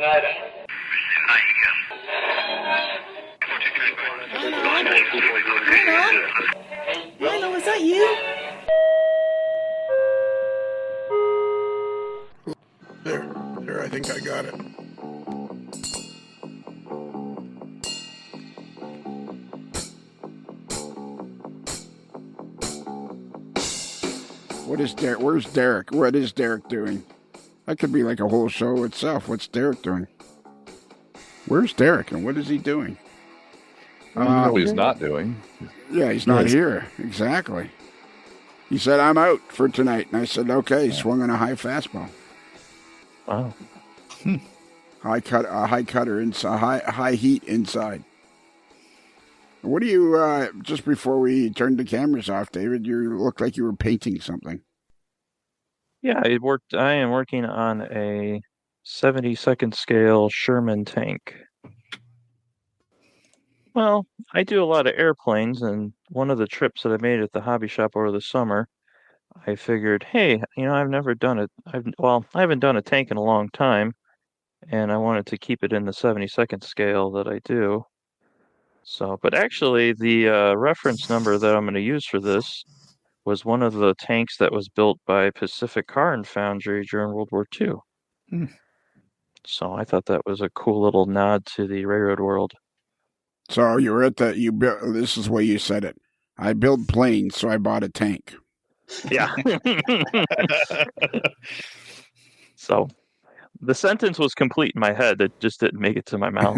Rhino, is that you? There, I think I got it. What is Derek? Where's Derek? What is Derek doing? That could be like a whole show itself. What's Derek doing? Where's Derek and what is he doing? He's not doing. Yeah, he's not here. Exactly. He said, I'm out for tonight. And I said, okay, swung on a high fastball. Wow. High cutter inside, high heat inside. What do you, just before we turned the cameras off, David, you looked like you were painting something. Yeah, I am working on a 72nd scale Sherman tank. Well, I do a lot of airplanes, and one of the trips that I made at the hobby shop over the summer, I figured, hey, I've never done it. I haven't done a tank in a long time, and I wanted to keep it in the 72nd scale that I do. So, but actually, the reference number that I'm going to use for this was one of the tanks that was built by Pacific Car and Foundry during World War II. So I thought that was a cool little nod to the railroad world. So you were at this is the way you said it. I build planes, so I bought a tank. Yeah. So the sentence was complete in my head. It just didn't make it to my mouth.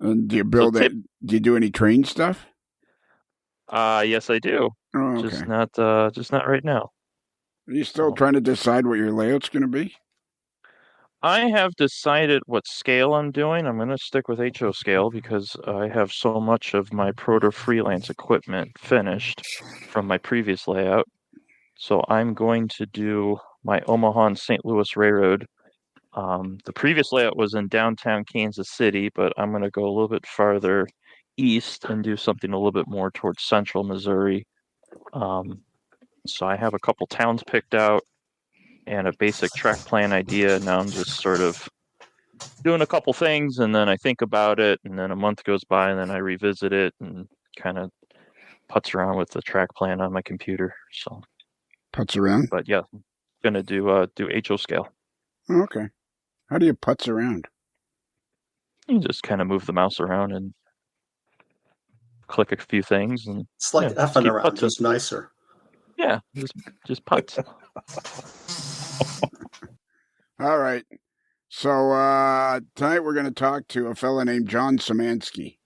And do you build it? Do you do any train stuff? Yes, I do. Oh, okay. Just not right now. Are you still trying to decide what your layout's going to be? I have decided what scale I'm doing. I'm going to stick with HO scale because I have so much of my Proto Freelance equipment finished from my previous layout. So I'm going to do my Omaha and St. Louis Railroad. The previous layout was in downtown Kansas City, but I'm going to go a little bit farther east and do something a little bit more towards central Missouri. So I have a couple towns picked out and a basic track plan idea. Now I'm just sort of doing a couple things, and then I think about it, and then a month goes by, and then I revisit it and kind of putz around with the track plan on my computer. So putz around? But yeah, I'm gonna do HO scale. Okay. How do you putz around? You just kind of move the mouse around and click a few things, and it's like effing around, just nicer. Yeah, just putz. All right. So tonight we're going to talk to a fella named John Symanski.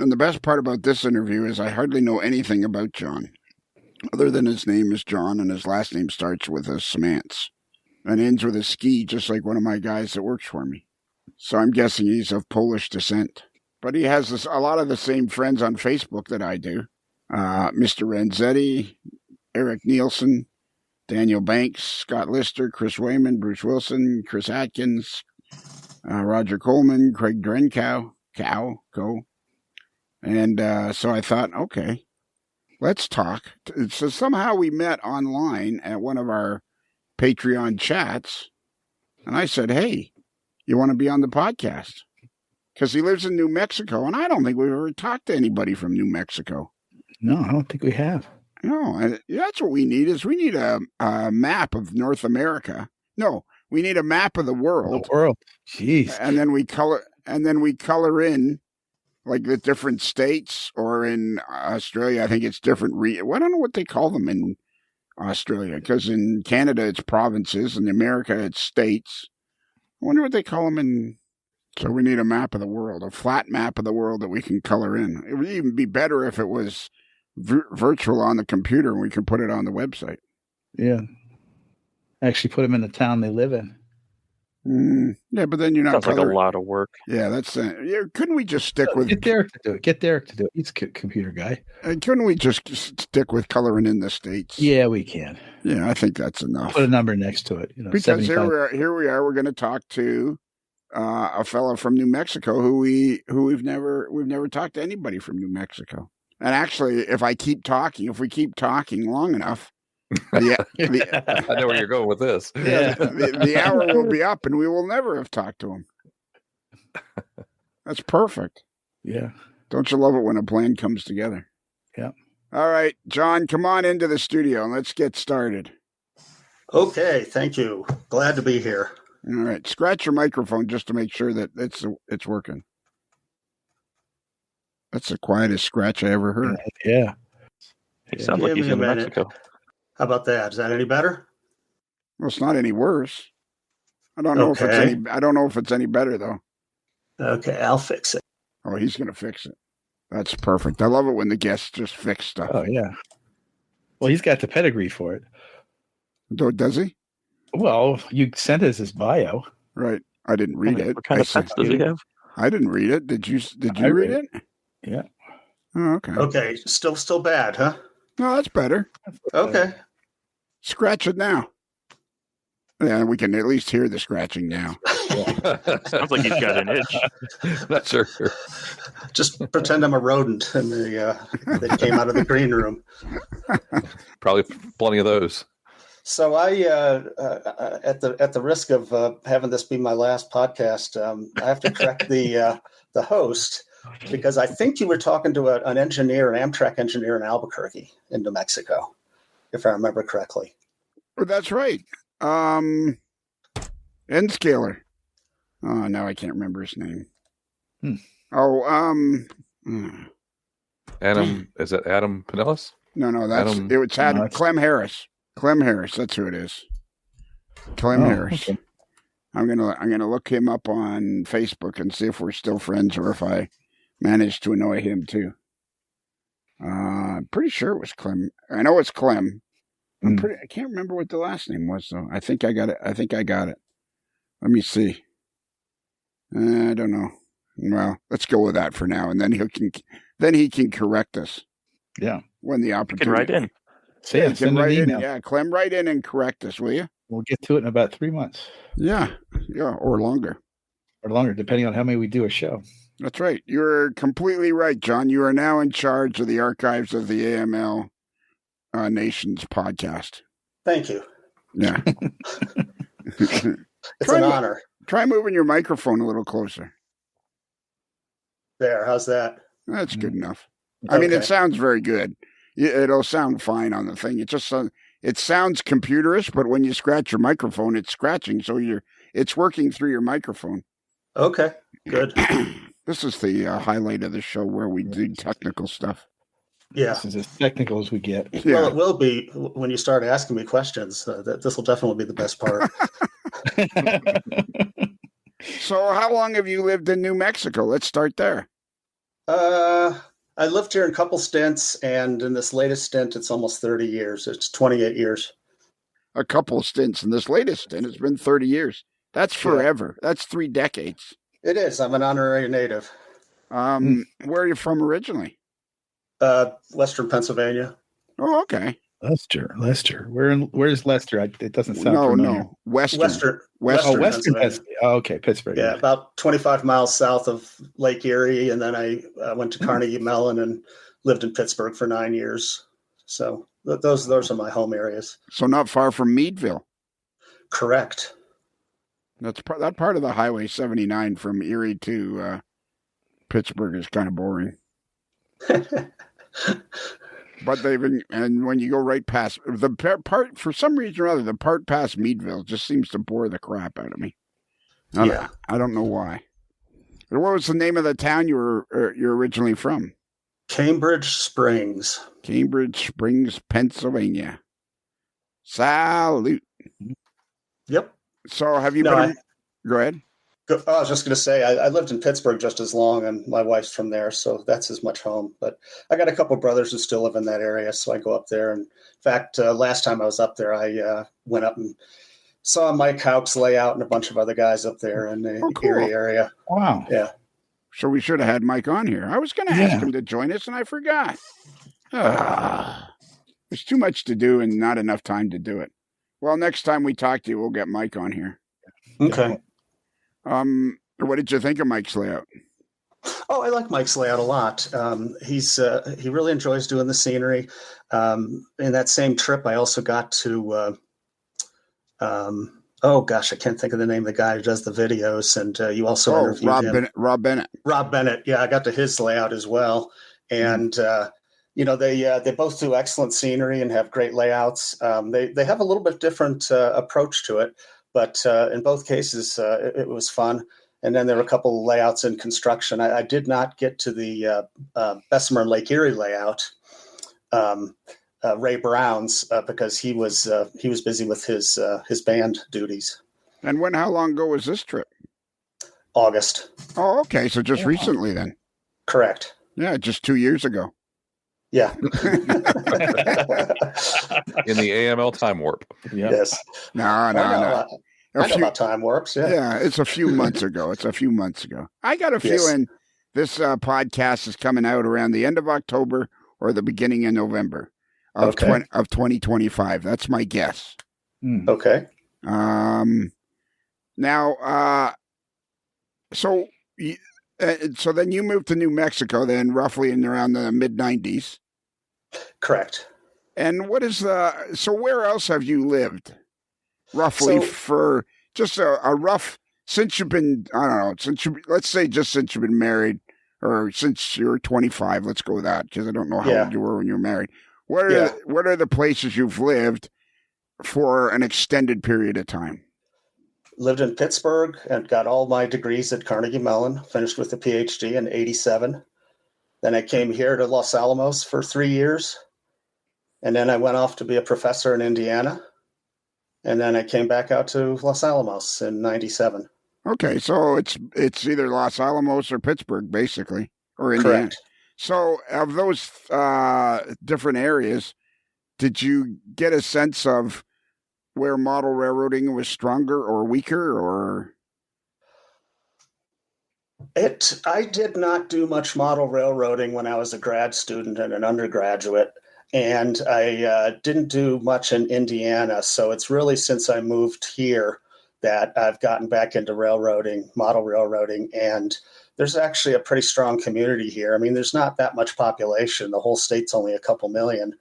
And the best part about this interview is I hardly know anything about John, other than his name is John and his last name starts with a Symantz and ends with a ski, just like one of my guys that works for me. So I'm guessing he's of Polish descent. But he has a lot of the same friends on Facebook that I do. Mr. Renzetti, Eric Nielsen, Daniel Banks, Scott Lister, Chris Wayman, Bruce Wilson, Chris Atkins, Roger Coleman, Craig Drenkow, And so I thought, okay, let's talk. So somehow we met online at one of our Patreon chats. And I said, hey, you want to be on the podcast? Because he lives in New Mexico. And I don't think we've ever talked to anybody from New Mexico. No, I don't think we have. No, that's what we need is we need a map of North America. No, we need a map of the world. The world. Jeez. And then we color in like the different states, or in Australia, I think it's different. I don't know what they call them in Australia, because in Canada it's provinces, in America it's states. I wonder what they call them in. So we need a map of the world, a flat map of the world that we can color in. It would even be better if it was virtual on the computer and we can put it on the website. Yeah. Actually put them in the town they live in. Yeah, but then you're not. Sounds like a lot of work. Yeah, that's. Couldn't we just stick with? Get Derek to do it. Get Derek to do it. He's a computer guy. Couldn't we just stick with coloring in the states? Yeah, we can. Yeah, I think that's enough. Put a number next to it. Because 75. Here we are. We're going to talk to a fellow from New Mexico who we've never talked to anybody from New Mexico. And actually, if we keep talking long enough, I know where you're going with this. Yeah. The hour will be up, and we will never have talked to him. That's perfect. Yeah. Don't you love it when a plan comes together? Yeah. All right, John, come on into the studio and let's get started. Okay, thank you. Glad to be here. All right, scratch your microphone just to make sure that it's working. That's the quietest scratch I ever heard. Yeah. It sounds like he's in Mexico. How about that? Is that any better? Well, it's not any worse. I don't know if it's any better though. Okay, I'll fix it. Oh, he's gonna fix it. That's perfect. I love it when the guests just fix stuff. Oh yeah. Well, he's got the pedigree for it. Does he? Well, you sent us his bio. Right. I didn't read it. What kind of pets does he have? I didn't read it. Did you read it? Yeah. Oh, okay. Okay, still bad, huh? No, that's better. Okay. Scratch it now. Yeah, we can at least hear the scratching now. Sounds like he's got an itch. Not sure. Just pretend I'm a rodent and that came out of the green room. Probably plenty of those. So I, at the risk of having this be my last podcast, I have to correct the host because I think you were talking to an engineer, an Amtrak engineer in Albuquerque, in New Mexico, if I remember correctly. Oh, that's right. N-scaler. Oh, now I can't remember his name. Adam, is that Adam Pinellas? No, Adam, it's Clem Harris. Clem Harris, that's who it is. Clem Harris. Okay. I'm gonna look him up on Facebook and see if we're still friends or if I managed to annoy him too. I'm pretty sure it was Clem. I know it's Clem. I can't remember what the last name was though. I think I got it. Let me see. I don't know. Well, let's go with that for now, and then he can correct us. Yeah. When the opportunity. You can write in. Send an email. Yeah, Clem, write in and correct us, will you? We'll get to it in about 3 months. Yeah, or longer. Or longer, depending on how many we do a show. That's right. You're completely right, John. You are now in charge of the archives of the AML Nations podcast. Thank you. Yeah. It's an honor. Try moving your microphone a little closer. There, how's that? That's good enough. I mean, it sounds very good. It'll sound fine on the thing. It just it sounds computerish, but when you scratch your microphone, it's scratching, so it's working through your microphone. Okay, good. This is the highlight of the show where we do technical stuff. Yeah, this is as technical as we get. Yeah. Well, it will be when you start asking me questions. This will definitely be the best part. So, how long have you lived in New Mexico? Let's start there. I lived here in a couple stints, and in this latest stint, it's almost 30 years. It's 28 years. A couple of stints. In this latest stint, it's been 30 years. That's forever. Yeah. That's 3 decades. It is. I'm an honorary native. Where are you from originally? Western Pennsylvania. Oh, okay. Lester. Where's Lester? It doesn't sound familiar. No. Western Pennsylvania. Oh, okay. Pittsburgh. Yeah, about 25 miles south of Lake Erie. And then I went to Carnegie Mellon and lived in Pittsburgh for 9 years. So those are my home areas. So not far from Meadville. Correct. That part of the Highway 79 from Erie to Pittsburgh is kind of boring. But and when you go right past the part, for some reason or other, the part past Meadville just seems to bore the crap out of me. I don't know why. What was the name of the town you're originally from? Cambridge Springs. Cambridge Springs, Pennsylvania. Salute. Yep. So have you been? Go ahead. I was just going to say, I lived in Pittsburgh just as long, and my wife's from there, so that's as much home. But I got a couple of brothers who still live in that area, so I go up there. And in fact, last time I was up there, I went up and saw Mike Houck's layout and a bunch of other guys up there in the Erie area. Wow. Yeah. So we should have had Mike on here. I was going to ask him to join us, and I forgot. There's too much to do and not enough time to do it. Well, next time we talk to you, we'll get Mike on here. Okay. What did you think of Mike's layout? Oh, I like Mike's layout a lot. He really enjoys doing the scenery. In that same trip, I also got to oh gosh, I can't think of the name of the guy who does the videos, and you also interviewed him. Rob Bennett. Rob Bennett, yeah, I got to his layout as well, and they both do excellent scenery and have great layouts. They have a little bit different approach to it, but in both cases, it was fun. And then there were a couple of layouts in construction. I did not get to the Bessemer and Lake Erie layout, Ray Brown's, because he was busy with his band duties. And how long ago was this trip? August. Oh, okay. So just recently then. Correct. Yeah, just 2 years ago. Yeah. In the AML time warp. Yeah. Yes. No. I know about time warps. Yeah. Yeah, it's a few months ago. I got a feeling this podcast is coming out around the end of October or the beginning of November of 2025. That's my guess. Okay. Now, so then you moved to New Mexico then roughly in around the mid-90s. Correct. And what is so where else have you lived? Roughly for just a rough, since you've been, I don't know, since you've been married or since you're 25, let's go with that because I don't know how old you were when you were married. What are the places you've lived for an extended period of time? Lived in Pittsburgh and got all my degrees at Carnegie Mellon, finished with a PhD in 87. Then I came here to Los Alamos for 3 years. And then I went off to be a professor in Indiana. And then I came back out to Los Alamos in 97. Okay, so it's either Los Alamos or Pittsburgh, basically, or Indiana. Correct. So of those different areas, did you get a sense of where model railroading was stronger or weaker, or? I did not do much model railroading when I was a grad student and an undergraduate. And I didn't do much in Indiana. So it's really since I moved here that I've gotten back into railroading, model railroading. And there's actually a pretty strong community here. I mean, there's not that much population. The whole state's only a couple million.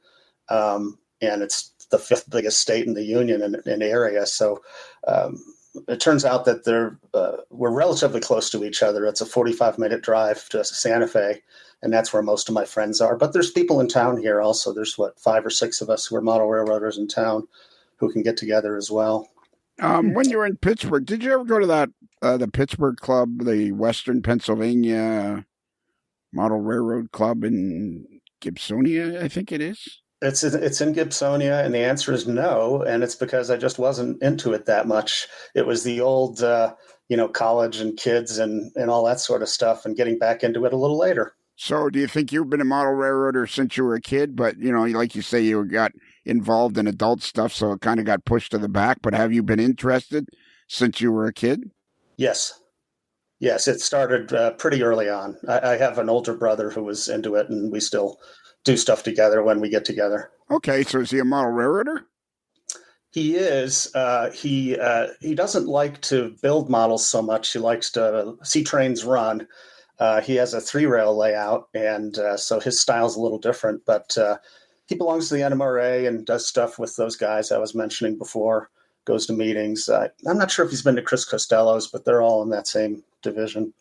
And it's the fifth biggest state in the union in area. So it turns out that we're relatively close to each other. It's a 45-minute drive to Santa Fe. And that's where most of my friends are. But there's people in town here also. There's 5 or 6 of us who are model railroaders in town who can get together as well. When you were in Pittsburgh, did you ever go to that the Pittsburgh Club, the Western Pennsylvania Model Railroad Club in Gibsonia, I think it is? It's in Gibsonia, and the answer is no. And it's because I just wasn't into it that much. It was the old, college and kids and all that sort of stuff, and getting back into it a little later. So do you think you've been a model railroader since you were a kid, but, like you say, you got involved in adult stuff, so it kind of got pushed to the back, but have you been interested since you were a kid? Yes. Yes, it started pretty early on. I have an older brother who was into it, and we still do stuff together when we get together. Okay, so is he a model railroader? He is. He doesn't like to build models so much. He likes to see trains run. He has a 3-rail layout, and so his style's a little different, but he belongs to the NMRA and does stuff with those guys I was mentioning before, goes to meetings. I'm not sure if he's been to Chris Costello's, but they're all in that same division.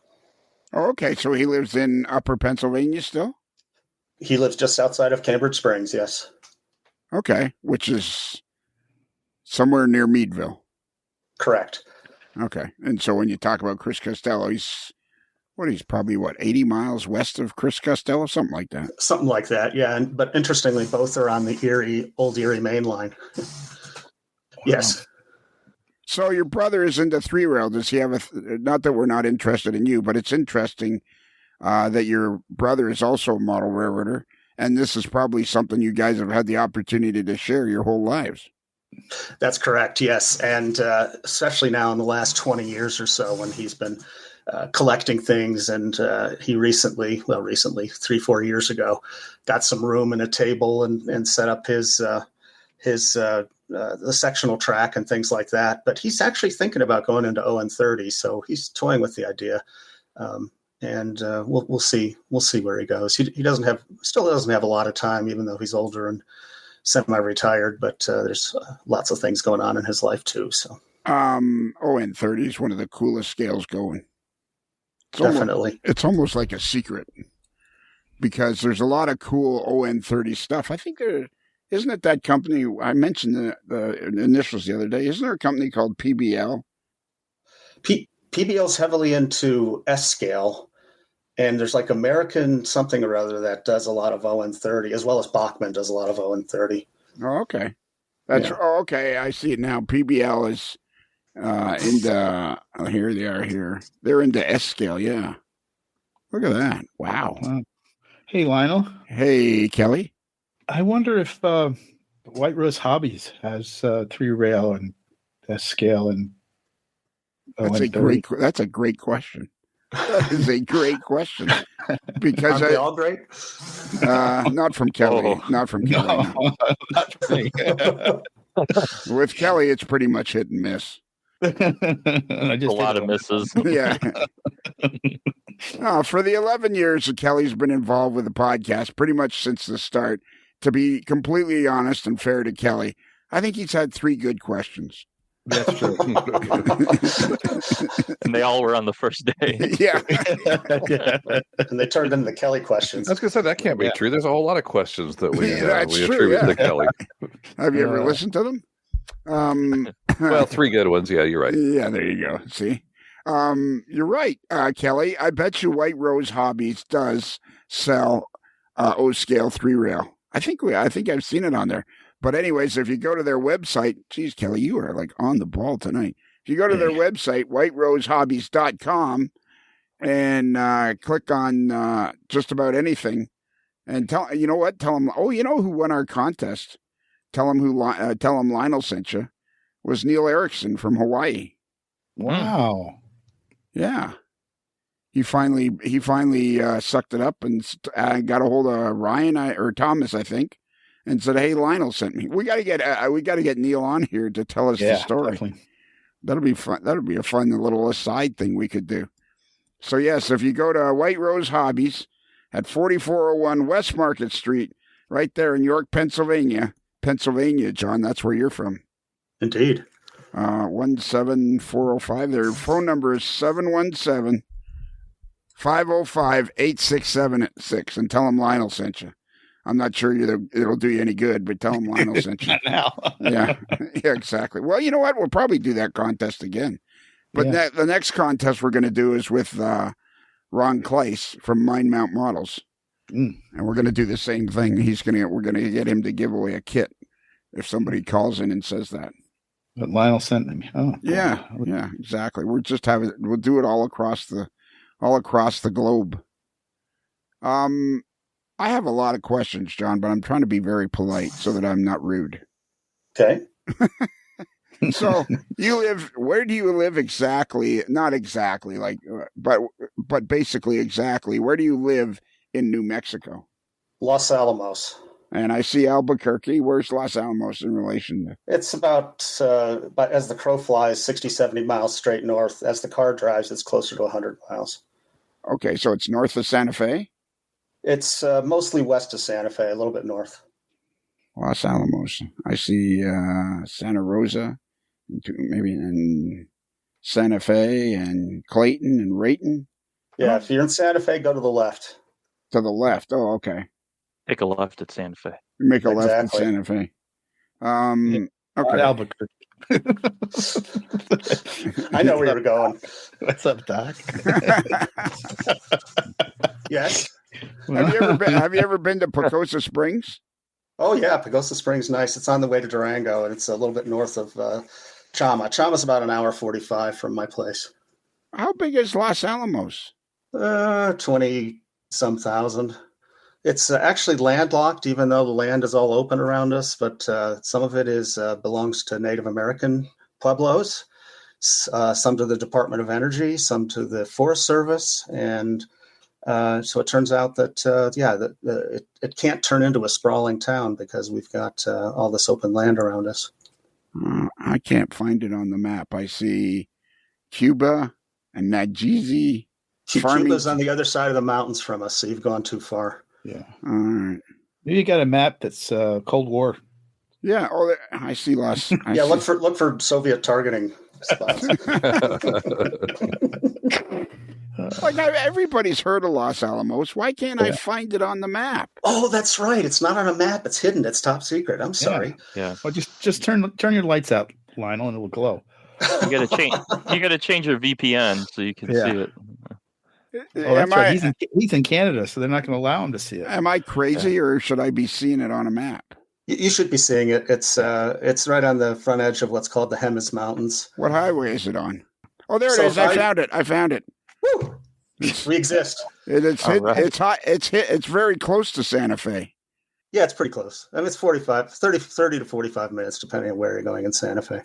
Oh, okay, so he lives in Upper Pennsylvania still? He lives just outside of Cambridge Springs, yes. Okay, which is somewhere near Meadville. Correct. Okay, and so when you talk about Chris Costello, he's probably 80 miles west of Chris Costello, something like that. Something like that, yeah. But interestingly, both are on the old Erie main line. Yes. So your brother is into 3-rail. Does he have not that we're not interested in you, but it's interesting that your brother is also a model railroader, and this is probably something you guys have had the opportunity to share your whole lives. That's correct, yes. And especially now in the last 20 years or so when he's been collecting things, and he recently, 3-4 years ago, got some room and a table and set up the sectional track and things like that. But he's actually thinking about going into ON30, so he's toying with the idea. and we'll see where he goes. He still doesn't have a lot of time, even though he's older and semi-retired. But there's lots of things going on in his life too. So ON30 is one of the coolest scales going. Definitely, it's almost like a secret because there's a lot of cool ON30 stuff. I think isn't it that company I mentioned the initials the other day? Isn't there a company called PBL? PBL's heavily into S scale, and there's like American something or other that does a lot of ON30, as well as Bachmann does a lot of ON30. Oh, okay. Okay. I see it now. PBL is into here they are here. They're into S scale. Yeah. Look at that. Wow. Hey, Lionel. Hey, Kelly. I wonder if White Rose Hobbies has 3-rail and S scale and that's a great question. That is a great question. Because aren't they all great? Not from Kelly. Not from Kelly. No, not for me. With Kelly, it's pretty much hit and miss. A lot of misses. Yeah. For the 11 years that Kelly's been involved with the podcast, pretty much since the start, to be completely honest and fair to Kelly, I think he's had 3 good questions. That's true. And they all were on the first day. Yeah. And they turned into the Kelly questions. I was going to say, that can't be true. There's a whole lot of questions that we attribute to Kelly. Have you ever listened to them? Well, 3 good ones. Yeah, you're right. Yeah, there you go. See? You're right, Kelly. I bet you White Rose Hobbies does sell O-scale 3-rail. I think I've seen it on there. But anyways, if you go to their website, geez, Kelly, you are like on the ball tonight. If you go to their website, whiterosehobbies.com, and click on just about anything, and tell them, you know who won our contest? Tell them Lionel sent you. Was Neil Erickson from Hawaii. Wow. Yeah. He finally sucked it up and got a hold of Ryan or Thomas, I think, and said, "Hey, Lionel sent me. We got to get Neil on here to tell us the story." Definitely. That'll be fun. That'll be a fun little aside thing we could do. So yes, if you go to White Rose Hobbies at 4401 West Market Street, right there in York, Pennsylvania, John, that's where you're from. Indeed. 17405. Their phone number is 717-505-8676, and tell them Lionel sent you. I'm not sure it'll do you any good, but tell them Lionel sent you. Not now. Yeah, exactly. Well, you know what? We'll probably do that contest again. But the next contest we're going to do is with Ron Kleiss from Mind Mount Models. And we're going to do the same thing. We're going to get him to give away a kit if somebody calls in and says that. But Lionel sent me. Oh, yeah, exactly. We'll do it all across the globe. I have a lot of questions, John, but I'm trying to be very polite so that I'm not rude. Okay. So where do you live exactly? Not exactly, but basically exactly. Where do you live in New Mexico? Los Alamos. And I see Albuquerque. Where's Los Alamos in relation to? It's about as the crow flies, 60, 70 miles straight north. As the car drives, it's closer to 100 miles. Okay, so it's north of Santa Fe? It's mostly west of Santa Fe, a little bit north. Los Alamos. I see Santa Rosa, maybe in Santa Fe and Clayton and Rayton. Yeah, if you're in Santa Fe, go to the left. To the left. Oh, okay. Take a left at Santa Fe. Make a left at Santa Fe. Okay. Albuquerque. I know where you're going. What's up, Doc? Yes. Have you ever been to Pocosa Springs? Oh yeah, Pagosa Springs, nice. It's on the way to Durango, and it's a little bit north of Chama. Chama's about an hour 45 from my place. How big is Los Alamos? 20-some thousand. It's actually landlocked, even though the land is all open around us. But some of it belongs to Native American pueblos, some to the Department of Energy, some to the Forest Service, and so it turns out that it can't turn into a sprawling town because we've got all this open land around us. I can't find it on the map. I see Cuba and Nageezi. Cuba's on the other side of the mountains from us, so you've gone too far. Yeah. All right. Maybe you got a map that's Cold War. Yeah. Oh, I see lots. Look for Soviet targeting spots. Like everybody's heard of Los Alamos. Why can't I find it on the map? Oh, that's right. It's not on a map. It's hidden. It's top secret. I'm sorry. Yeah. Well, just turn your lights out, Lionel, and it will glow. You gotta change your VPN so you can see it. Oh, that's right. He's in Canada, so they're not going to allow him to see it. Am I crazy, or should I be seeing it on a map? You should be seeing it. It's right on the front edge of what's called the Jemez Mountains. What highway is it on? Oh, there it is. I found it. Woo! We exist. It's hit, right. It's very close to Santa Fe. Yeah, it's pretty close. I mean, it's 30 to 45 minutes, depending on where you're going in Santa Fe.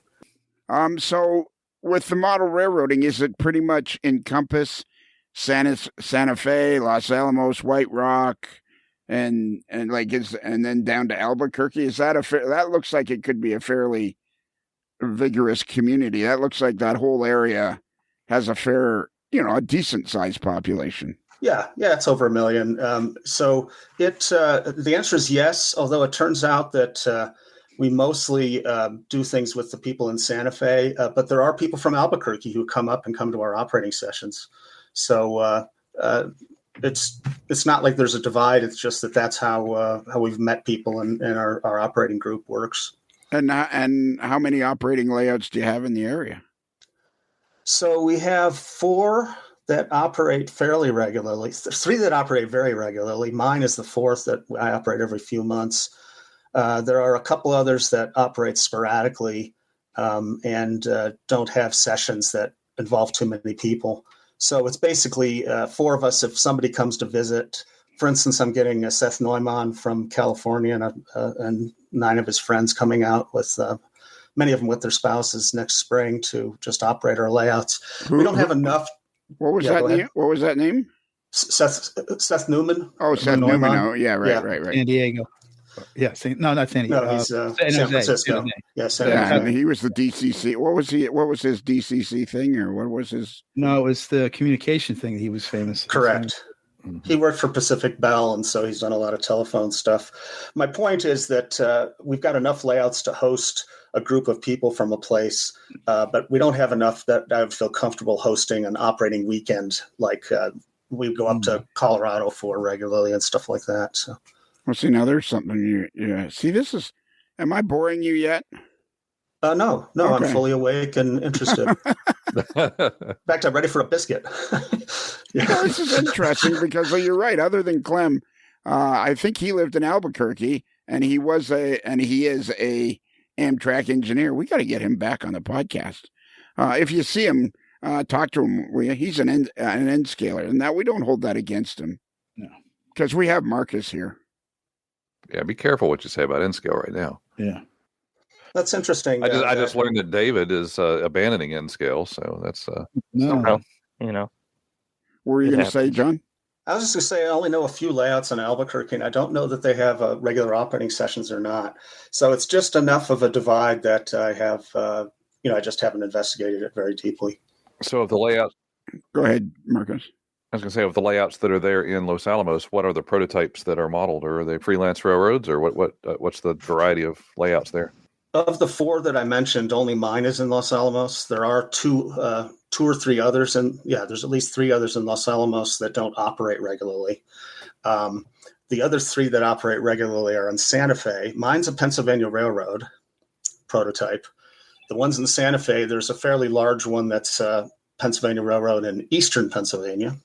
So with the model railroading, is it pretty much encompass Santa Fe, Los Alamos, White Rock, and then down to Albuquerque? Is that that looks like it could be a fairly vigorous community. That looks like that whole area has a decent sized population. Yeah, it's over 1 million. So the answer is yes, although it turns out that we mostly do things with the people in Santa Fe, but there are people from Albuquerque who come to our operating sessions. So it's not like there's a divide. It's just that's how we've met people and our operating group works. And how many operating layouts do you have in the area? So we have 4 that operate fairly regularly. 3 that operate very regularly. Mine is the 4th that I operate every few months. There are a couple others that operate sporadically and don't have sessions that involve too many people. So it's basically 4 of us. If somebody comes to visit, for instance, I'm getting Seth Neumann from California and 9 of his friends coming out with many of them with their spouses next spring to just operate our layouts. We don't have enough. What was that name? What was that name? Seth Newman. Oh, Seth Newman. Oh, yeah, right. San Diego. Yeah, not San Diego. No, he's San Francisco. Yeah, San Francisco. He was the DCC. What was his DCC thing, or what was his? No, it was the communication thing. He was famous. Correct. He worked for Pacific Bell, and so he's done a lot of telephone stuff. My point is that we've got enough layouts to host a group of people from a place, but we don't have enough that I would feel comfortable hosting an operating weekend like we go up to Colorado for regularly and stuff like that. So. Well, see, now there's something see, am I boring you yet? No, okay. I'm fully awake and interested. In fact, I'm ready for a biscuit. This is interesting because you're right. Other than Clem, I think he lived in Albuquerque, and he is a Amtrak engineer. We got to get him back on the podcast. If you see him, talk to him. He's an end scaler, and that we don't hold that against him. No, because we have Marcus here. Yeah, be careful what you say about N-scale right now. Yeah. That's interesting. I just learned that David is abandoning N-scale, so that's Were you going to say, John? I was just going to say I only know a few layouts in Albuquerque, and I don't know that they have regular operating sessions or not. So it's just enough of a divide that I have, I just haven't investigated it very deeply. So of the layouts... Go ahead, Marcus. I was going to say, of the layouts that are there in Los Alamos, what are the prototypes that are modeled? Or are they freelance railroads, or what's the variety of layouts there? Of the 4 that I mentioned, only mine is in Los Alamos. There are 2 or 3 others, and there's at least 3 others in Los Alamos that don't operate regularly. The other 3 that operate regularly are in Santa Fe. Mine's a Pennsylvania Railroad prototype. The ones in Santa Fe, there's a fairly large one that's Pennsylvania Railroad in eastern Pennsylvania.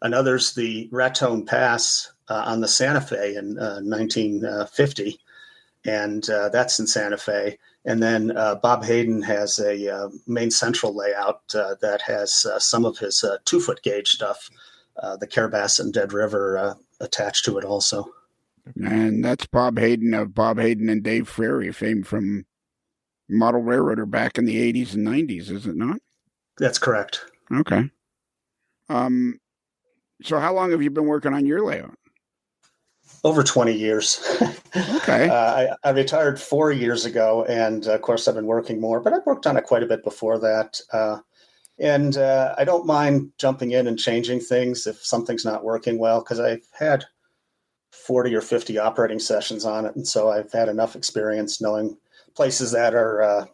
Another's the Raton Pass on the Santa Fe in 1950. And that's in Santa Fe. And then Bob Hayden has a Main Central layout that has some of his 2-foot gauge stuff, the Carbass and Dead River attached to it also. And that's Bob Hayden of Bob Hayden and Dave Frary, famed from Model Railroader back in the 80s and 90s, is it not? That's correct. Okay. So how long have you been working on your layout? Over 20 years. Okay. I retired 4 years ago, and of course I've been working more, but I've worked on it quite a bit before that. And I don't mind jumping in and changing things if something's not working well, because I've had 40 or 50 operating sessions on it. And so I've had enough experience knowing places that are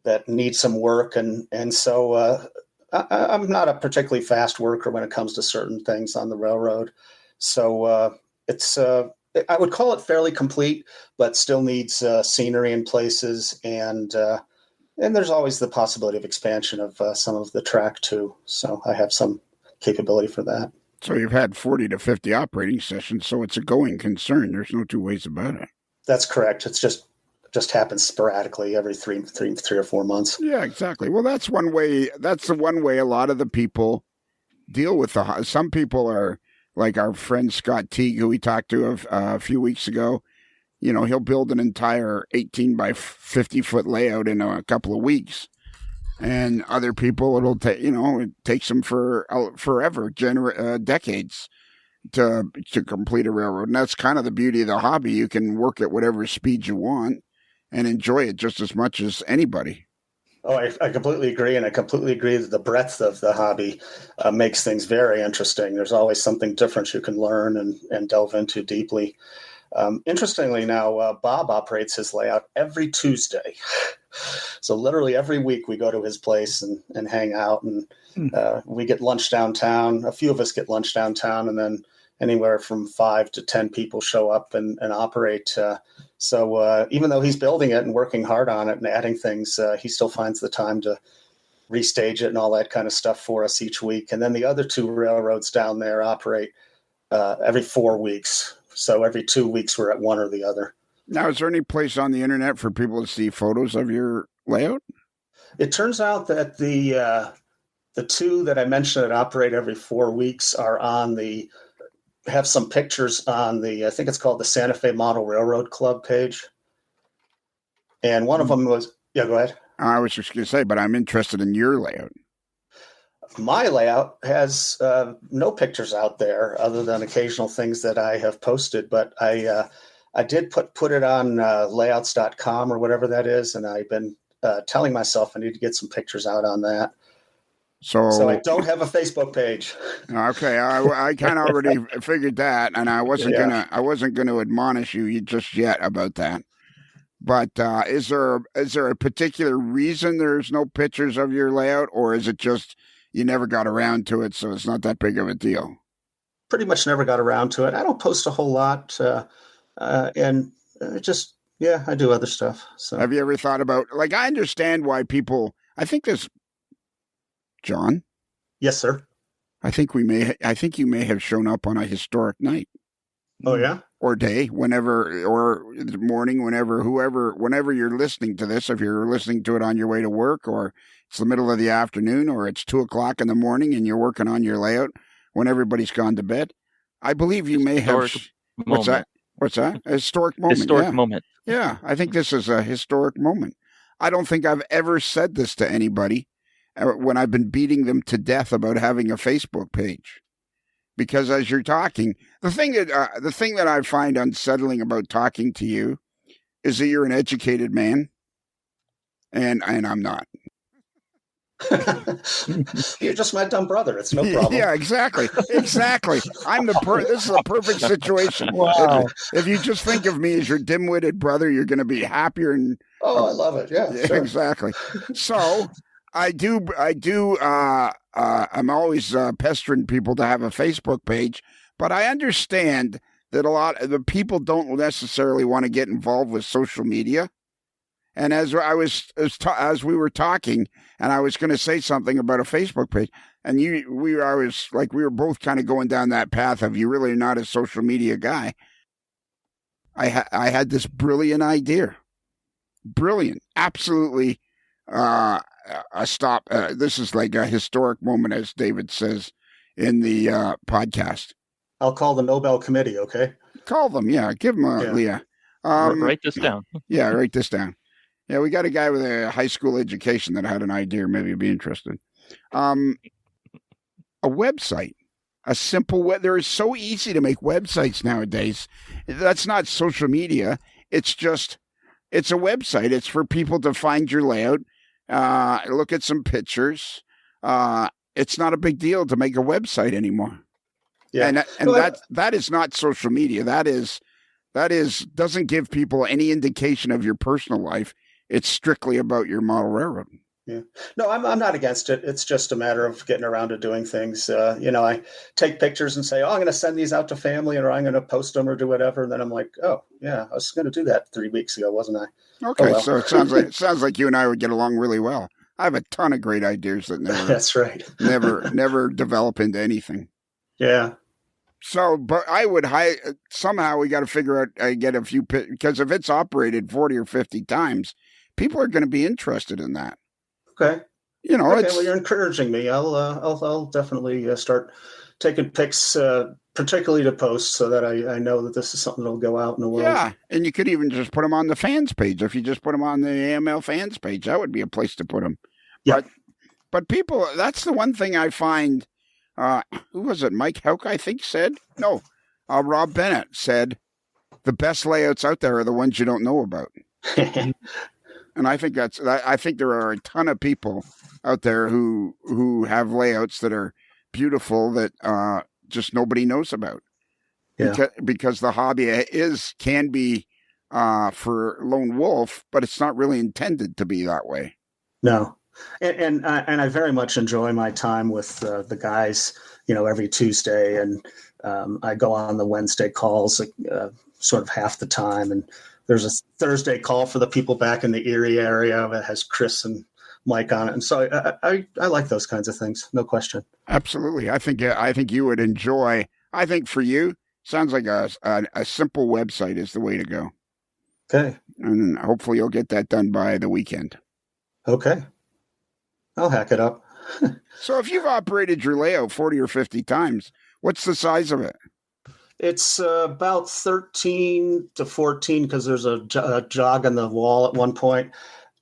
that need some work. And so I'm not a particularly fast worker when it comes to certain things on the railroad. So it's I would call it fairly complete, but still needs scenery in places, and there's always the possibility of expansion of some of the track too. So I have some capability for that. So you've had 40 to 50 operating sessions, so it's a going concern. There's no two ways about it. That's correct. It's just happens sporadically every three or 4 months. Yeah, exactly. Well, that's one way. That's the one way a lot of the people deal with some people are like our friend Scott Teague, who we talked to a few weeks ago. You know, he'll build an entire 18 by 50 foot layout in a couple of weeks. And other people, it'll take, it takes them forever, decades to complete a railroad. And that's kind of the beauty of the hobby. You can work at whatever speed you want and enjoy it just as much as anybody. Oh, I completely agree. And I completely agree that the breadth of the hobby makes things very interesting. There's always something different you can learn and delve into deeply. Interestingly now, Bob operates his layout every Tuesday. So literally every week we go to his place and hang out, and we get lunch downtown. A few of us get lunch downtown, and then anywhere from 5 to 10 people show up and operate. So even though he's building it and working hard on it and adding things, he still finds the time to restage it and all that kind of stuff for us each week. And then the other two railroads down there operate every 4 weeks. So every 2 weeks we're at one or the other. Now, is there any place on the internet for people to see photos of your layout? It turns out that the two that I mentioned that operate every 4 weeks are have some pictures on I think it's called the Santa Fe Model Railroad Club page. And one of them was, yeah, go ahead. I was just going to say, but I'm interested in your layout. My layout has no pictures out there other than occasional things that I have posted, but I did put it on layouts.com or whatever that is, and I've been telling myself I need to get some pictures out on that. So I don't have a Facebook page. Okay, I kind of already figured that, and I wasn't gonna admonish you just yet about that. But is there a particular reason there's no pictures of your layout, or is it just you never got around to it, so it's not that big of a deal? Pretty much never got around to it. I don't post a whole lot, and just I do other stuff. So have you ever thought about, like, I understand why people? I think there's John. Yes, sir. I think you may have shown up on a historic night. Oh yeah. Or day, whenever, or the morning, whenever you're listening to this. If you're listening to it on your way to work, or it's the middle of the afternoon, or it's 2:00 in the morning, and you're working on your layout when everybody's gone to bed, I believe you may have. What's that? A historic moment. Historic moment. Yeah, I think this is a historic moment. I don't think I've ever said this to anybody when I've been beating them to death about having a Facebook page. Because as you're talking, the thing that I find unsettling about talking to you is that you're an educated man, and I'm not. You're just my dumb brother. It's no problem. Yeah, exactly. I'm this is a perfect situation. Wow. If you just think of me as your dim-witted brother, you're going to be happier. And I love it. Yeah, sure. Exactly. So I'm always pestering people to have a Facebook page, but I understand that a lot of the people don't necessarily want to get involved with social media. And as we were talking, and I was going to say something about a Facebook page, and we were both kind of going down that path of you really are not a social media guy. I had this brilliant idea, absolutely. This is like a historic moment, as David says in the podcast. I'll call the Nobel Committee. Okay. Call them. Yeah. Give them a Leah. Write this down. Yeah. Write this down. Yeah, we got a guy with a high school education that had an idea. Maybe you'd be interested. A website, a simple web. They're so easy to make websites nowadays. That's not social media. It's a website. It's for people to find your layout, look at some pictures, it's not a big deal to make a website anymore. Yeah. And that is not social media. That is doesn't give people any indication of your personal life. It's strictly about your model railroad. Yeah. No, I'm not against it. It's just a matter of getting around to doing things. I take pictures and say, oh, I'm going to send these out to family, or I'm going to post them or do whatever. And then I'm like, oh, yeah, I was going to do that 3 weeks ago, wasn't I? Okay, so it sounds like you and I would get along really well. I have a ton of great ideas that never That's right. never develop into anything. Yeah. So, but I would somehow we got to figure out, get a few, because if it's operated 40 or 50 times, people are going to be interested in that. Okay. Okay, well, you're encouraging me. I'll definitely start taking pics, particularly to post, so that I know that this is something that'll go out in the world. Yeah, and you could even just put them on the fans page. If you just put them on the AML fans page, that would be a place to put them. Yeah. But people, that's the one thing I find. Who was it? Mike Houck, I think, said? No, Rob Bennett said, the best layouts out there are the ones you don't know about. And I think there are a ton of people out there who have layouts that are beautiful that just nobody knows about. Yeah. Because the hobby can be for lone wolf, but it's not really intended to be that way. No. And I very much enjoy my time with the guys, every Tuesday, and I go on the Wednesday calls sort of half the time, and there's a Thursday call for the people back in the Erie area that has Chris and Mike on it, and so I like those kinds of things, no question. Absolutely, I think you would enjoy. I think for you, sounds like a simple website is the way to go. Okay, and hopefully you'll get that done by the weekend. Okay. I'll hack it up. So if you've operated your layout 40 or 50 times, what's the size of it? It's about 13 to 14 because there's a jog on the wall at one point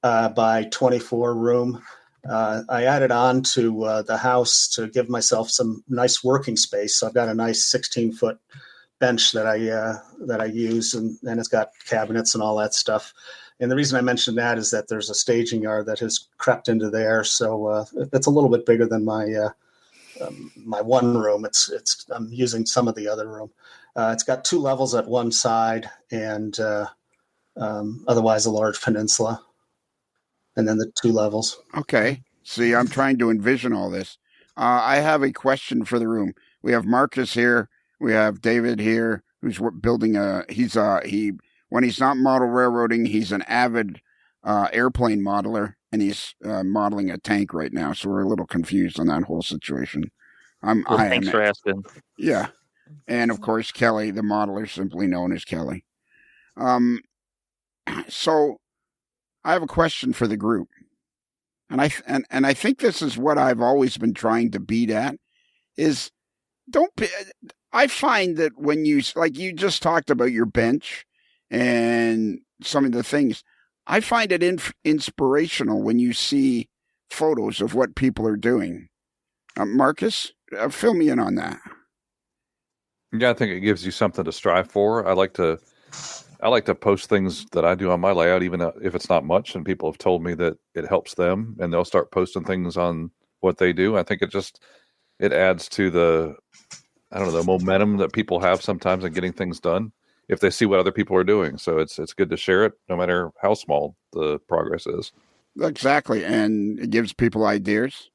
by 24 room. I added on to the house to give myself some nice working space. So I've got a nice 16-foot bench that I use, and it's got cabinets and all that stuff. And the reason I mentioned that is that there's a staging yard that has crept into there, so it's a little bit bigger than my one room. I'm using some of the other room. It's got 2 levels at one side, and otherwise a large peninsula, and then the 2 levels. Okay. See, I'm trying to envision all this. I have a question for the room. We have Marcus here. We have David here, who's building when he's not model railroading, he's an avid airplane modeler, and he's modeling a tank right now. So we're a little confused on that whole situation. Thanks for asking. Yeah. And of course, Kelly, the modeler, simply known as Kelly. So I have a question for the group. And I think this is what I've always been trying to beat at is I find that when you just talked about your bench and some of the things, I find it inspirational when you see photos of what people are doing. Marcus, fill me in on that. Yeah, I think it gives you something to strive for. I like to post things that I do on my layout, even if it's not much, and people have told me that it helps them, and they'll start posting things on what they do. I think it adds to the momentum that people have sometimes in getting things done if they see what other people are doing. So it's good to share it, no matter how small the progress is. Exactly, and it gives people ideas.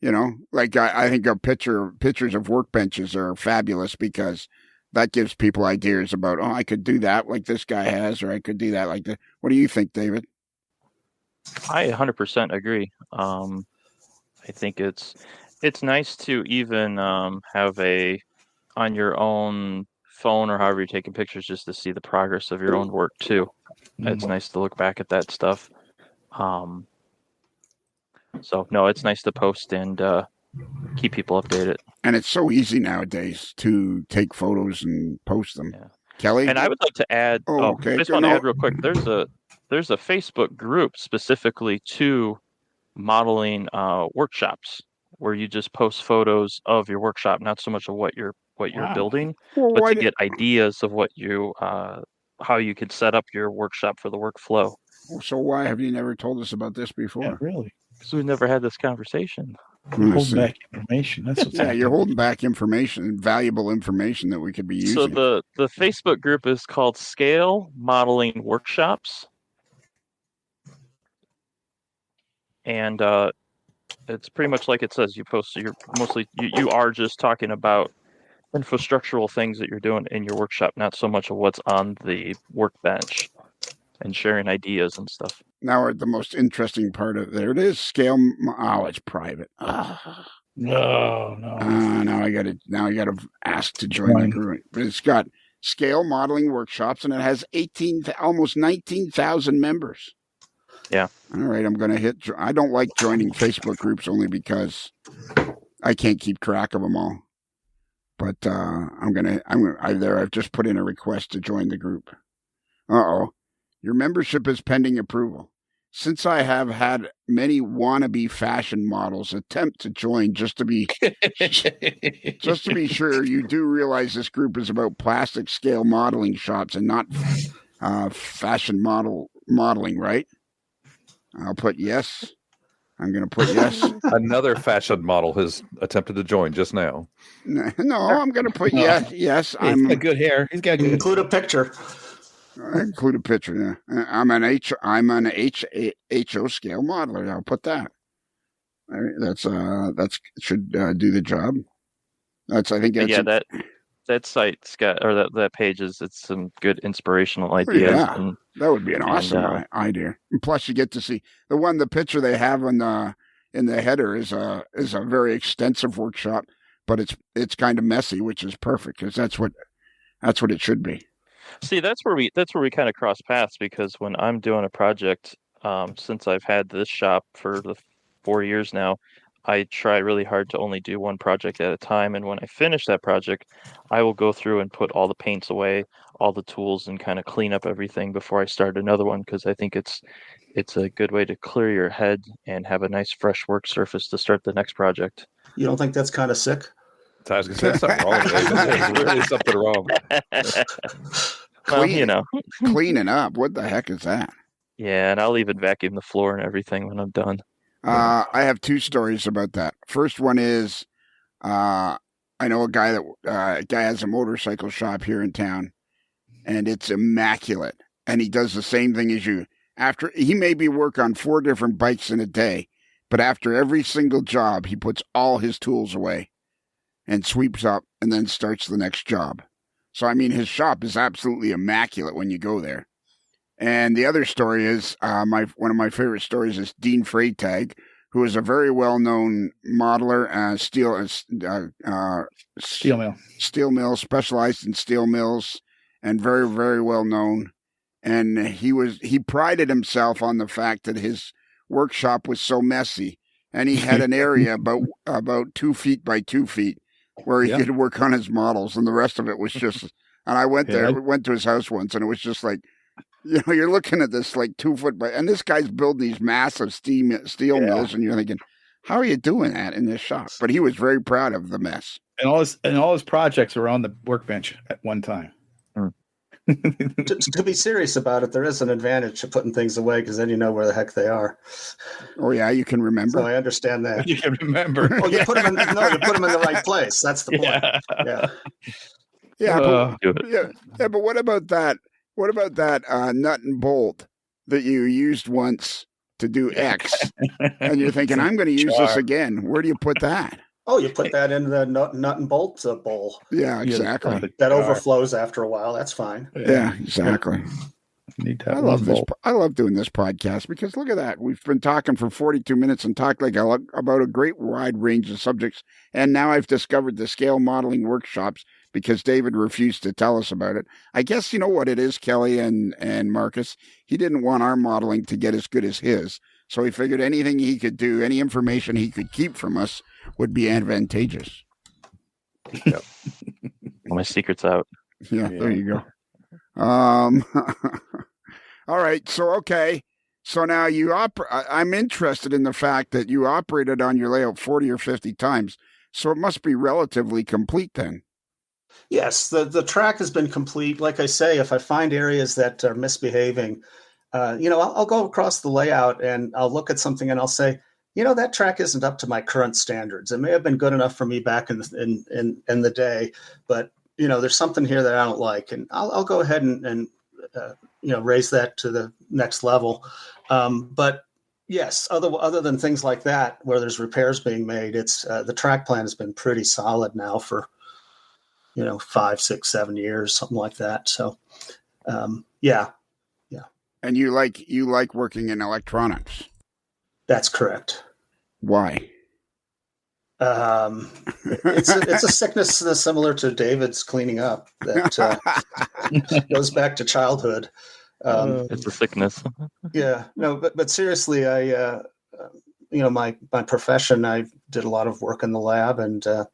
I think pictures of workbenches are fabulous because that gives people ideas about, I could do that like this guy has, or I could do that like that. What do you think, David? I 100% agree. I think it's nice to even have on your own phone or however you're taking pictures just to see the progress of your own work too. Mm-hmm. It's nice to look back at that stuff. So no, it's nice to post and keep people updated. And it's so easy nowadays to take photos and post them. Yeah. Kelly? And I would like to add, okay. I just want to add real quick, there's a Facebook group specifically to modeling workshops where you just post photos of your workshop, not so much of what you're building, but to get ideas of what how you could set up your workshop for the workflow. So why have you never told us about this before? Yeah, really? Because we've never had this conversation. Holding back information. That's what's you're holding back information, valuable information that we could be using. So the Facebook group is called Scale Modeling Workshops. And it's pretty much like it says. You post. You are just talking about infrastructural things that you're doing in your workshop, not so much of what's on the workbench, and sharing ideas and stuff. Now we're at the most interesting part of there. It is scale. Oh, it's private. No. Now I got to ask to join the group. But it's got Scale Modeling Workshops, and it has almost 19,000 members. Yeah. All right, I'm going to hit. I don't like joining Facebook groups only because I can't keep track of them all. But I've just put in a request to join the group. Your membership is pending approval. Since I have had many wannabe fashion models attempt to join just to be sure, you do realize this group is about plastic scale modeling shops and not fashion modeling, right? I'll put yes. I'm going to put yes. Another fashion model has attempted to join just now. No, I'm going to put yes. Yes, He's got good hair. He's got good. Include a picture. I include a picture. Yeah. I'm an HO scale modeler. I'll put that. All right, that's should do the job. I think that's that site's got, or that page it's some good inspirational ideas. Yeah, that would be an awesome idea. And plus, you get to see the picture they have in the header is a very extensive workshop, but it's kind of messy, which is perfect because that's what it should be. See, that's where we kind of cross paths, because when I'm doing a project, since I've had this shop for the 4 years now, I try really hard to only do one project at a time. And when I finish that project, I will go through and put all the paints away, all the tools, and kind of clean up everything before I start another one, because I think it's a good way to clear your head and have a nice fresh work surface to start the next project. You don't think that's kind of sick? I was going to say something wrong. There's really something wrong. Cleaning up. What the heck is that? Yeah, and I'll even vacuum the floor and everything when I'm done. I have two stories about that. First one is, I know a guy has a motorcycle shop here in town, and it's immaculate. And he does the same thing as you. After he maybe work on 4 different bikes in a day, but after every single job, he puts all his tools away and sweeps up and then starts the next job. So, I mean, his shop is absolutely immaculate when you go there. And the other story is, one of my favorite stories is Dean Freytag, who is a very well-known modeler, steel mill, specialized in steel mills, and very, very well-known. And he prided himself on the fact that his workshop was so messy, and he had an area about 2 feet by 2 feet where he could work on his models, and the rest of it was just. And I went there, went to his house once, and it was just like, you're looking at this like 2 foot by, and this guy's building these massive steel mills, and you're thinking, how are you doing that in this shop? But he was very proud of the mess. And all his projects were on the workbench at one time. To be serious about it, there is an advantage to putting things away, because then you know where the heck they are. Oh yeah, you can remember. So I understand that. You can remember. Oh, you put them in the right place. That's the point. Yeah. But what about that? What about that nut and bolt that you used once to do X, and you're thinking, I'm going to use this again? Where do you put that? Oh, you put that in the nut and bolt bowl. Yeah, exactly. That overflows after a while. That's fine. Yeah, exactly. I love this. I love doing this podcast because look at that. We've been talking for 42 minutes and talked about a great wide range of subjects. And now I've discovered the scale modeling workshops because David refused to tell us about it. I guess you know what it is, Kelly and Marcus. He didn't want our modeling to get as good as his. So he figured anything he could do, any information he could keep from us would be advantageous. Yep. My secret's out. Yeah, there you go. All right. So, okay. So now I'm interested in the fact that you operated on your layout 40 or 50 times. So it must be relatively complete then. Yes, the track has been complete. Like I say, if I find areas that are misbehaving, I'll go across the layout and I'll look at something and I'll say, That track isn't up to my current standards. It may have been good enough for me back in the day, but there's something here that I don't like, and I'll go ahead and raise that to the next level. But yes, other than things like that where there's repairs being made, it's the track plan has been pretty solid now for 5, 6, 7 years, something like that. So yeah. And you like working in electronics? That's correct. Why? It's a sickness similar to David's cleaning up that goes back to childhood. It's a sickness. Yeah, no, but seriously, I my profession, I did a lot of work in the lab, and I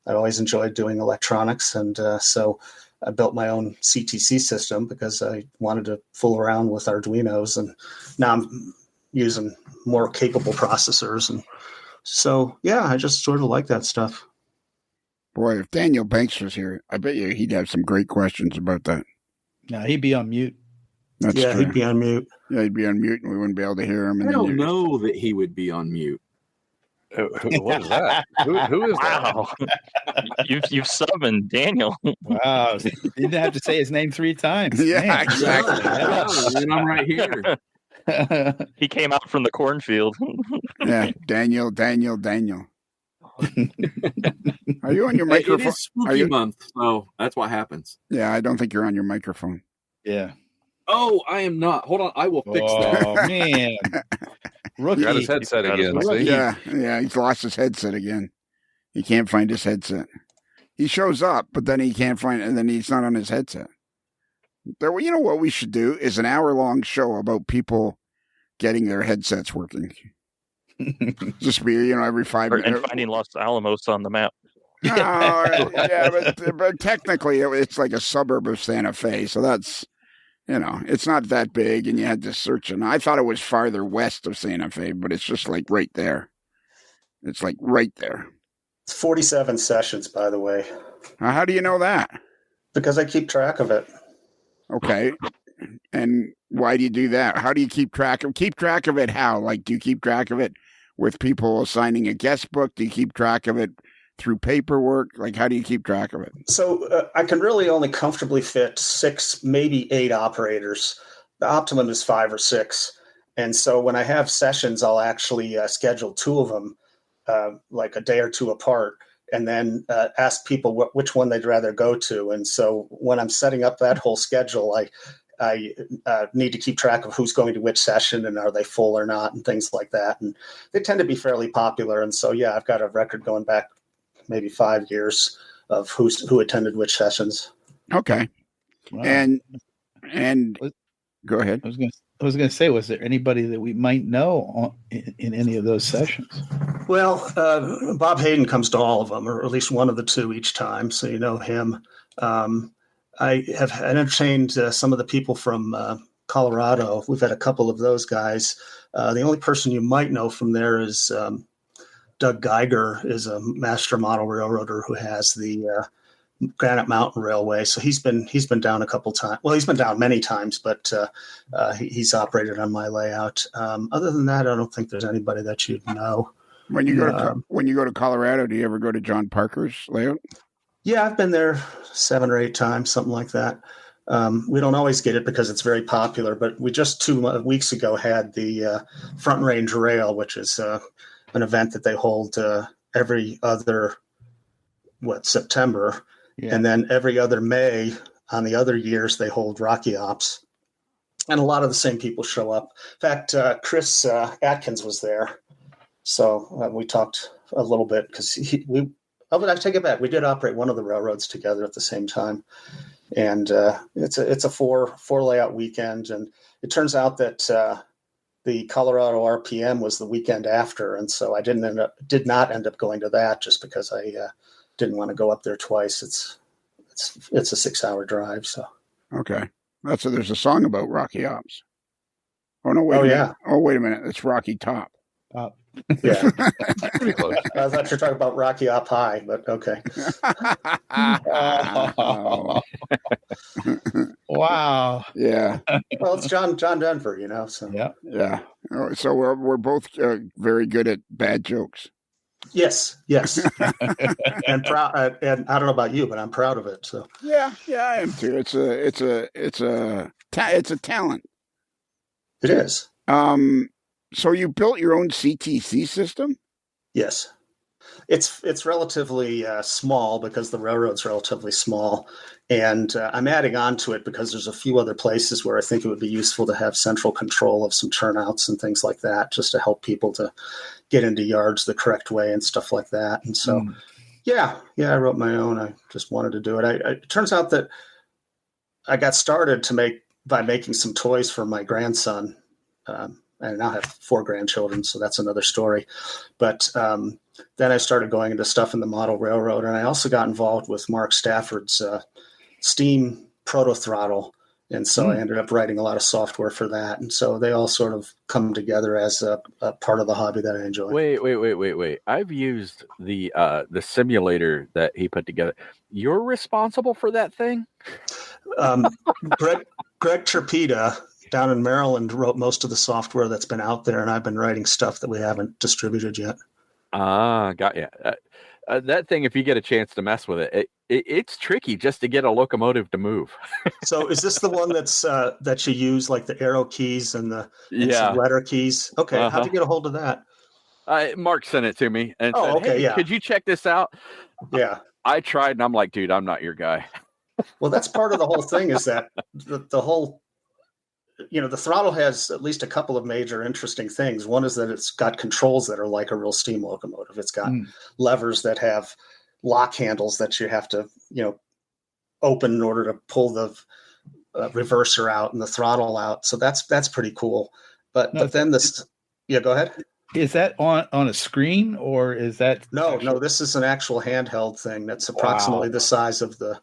always enjoyed doing electronics, and so I built my own CTC system because I wanted to fool around with Arduinos, and now I'm using more capable processors, and so yeah, I just sort of like that stuff. Boy, if Daniel Banks was here, I bet you he'd have some great questions about that. No, he'd be on mute. That's true. He'd be on mute. Yeah, he'd be on mute, and we wouldn't be able to hear him. I don't know that he would be on mute. What is that? Who is that? Wow. You've summoned Daniel. Wow. You didn't have to say his name 3 times. Yeah, Man. exactly. And I'm right here. He came out from the cornfield. Yeah, Daniel. Are you on your It microphone? is spooky month, so that's what happens. Yeah, I don't think you're on your microphone. Yeah. Oh, I am not. Hold on, I will fix that. Oh, man. Rookie. Got his headset again. See? Yeah, he's lost his headset again. He can't find his headset. He shows up, but then he can't find it, and then he's not on his headset. You know what we should do is an hour-long show about people getting their headsets working. Just be, every 5 minutes. And finding Los Alamos on the map. Yeah, but technically it's like a suburb of Santa Fe, so that's, it's not that big, and you had to search. And I thought it was farther west of Santa Fe, but it's just like right there. It's like right there. It's 47 sessions, by the way. How do you know that? Because I keep track of it. Okay. And why do you do that? How do you keep track of it? How? Like, do you keep track of it with people assigning a guest book? Do you keep track of it through paperwork? Like, how do you keep track of it? So I can really only comfortably fit 6, maybe 8 operators. The optimum is 5 or 6. And so when I have sessions, I'll actually schedule 2 of them, like a day or 2 apart, and then ask people which one they'd rather go to. And so when I'm setting up that whole schedule, I need to keep track of who's going to which session and are they full or not and things like that. And they tend to be fairly popular. And so, yeah, I've got a record going back maybe 5 years of who attended which sessions. Okay. Wow. And go ahead. I was going to say, was there anybody that we might know in any of those sessions? Well, Bob Hayden comes to all of them, or at least one of the 2 each time, so you know him. I have entertained some of the people from Colorado. We've had a couple of those guys. The only person you might know from there is Doug Geiger, is a master model railroader who has the Granite Mountain Railway. So he's been down a couple times. Well, he's been down many times, but he's operated on my layout. Other than that, I don't think there's anybody that you'd know. When you go to Colorado, do you ever go to John Parker's layout? Yeah, I've been there 7 or 8 times, something like that. We don't always get it because it's very popular, but we just 2 weeks ago had the Front Range Rail, which is an event that they hold every other September. Yeah. And then every other May on the other years, they hold Rocky Ops. And a lot of the same people show up. In fact, Chris Atkins was there. So we talked a little bit because I take it back. We did operate one of the railroads together at the same time. And it's a four layout weekend. And it turns out that the Colorado RPM was the weekend after. And so I did not end up going to that just because I didn't want to go up there twice. It's a 6-hour drive. So okay, there's a song about Rocky Ops. Oh no! Wait a minute. Yeah. Oh wait a minute! It's Rocky Top. Yeah, Pretty close. I thought you were talking about Rocky Up High, but okay. Oh. Wow. Yeah. Well, it's John Denver, So Yeah. Oh, so we're both very good at bad jokes. Yes, and proud. And I don't know about you, but I'm proud of it. So Yeah, I am too. It's a talent. it is. So you built your own CTC system? Yes. It's relatively small because the railroad's relatively small, and I'm adding on to it because there's a few other places where I think it would be useful to have central control of some turnouts and things like that, just to help people to get into yards the correct way and stuff like that. And so, yeah, I wrote my own. I just wanted to do it. It turns out that I got started by making some toys for my grandson. I now have 4 grandchildren, so that's another story. But then I started going into stuff in the model railroad, and I also got involved with Mark Stafford's steam proto throttle, and so I ended up writing a lot of software for that. And so they all sort of come together as a part of the hobby that I enjoy. Wait! I've used the simulator that he put together. You're responsible for that thing? Greg Terpita down in Maryland wrote most of the software that's been out there, and I've been writing stuff that we haven't distributed yet. Got you. That thing, if you get a chance to mess with it's tricky just to get a locomotive to move. So is this the one that's that you use like the arrow keys and some letter keys? Okay, how'd you get a hold of that? Mark sent it to me and said, okay, hey, could you check this out? Yeah. I tried, and I'm like, dude, I'm not your guy. Well, that's part of the whole thing is that the whole, the throttle has at least a couple of major interesting things. One is that it's got controls that are like a real steam locomotive. It's got levers that have lock handles that you have to, open in order to pull the reverser out and the throttle out. So that's pretty cool. But then go ahead. Is that on a screen or is that? No, this is an actual handheld thing that's approximately the size of the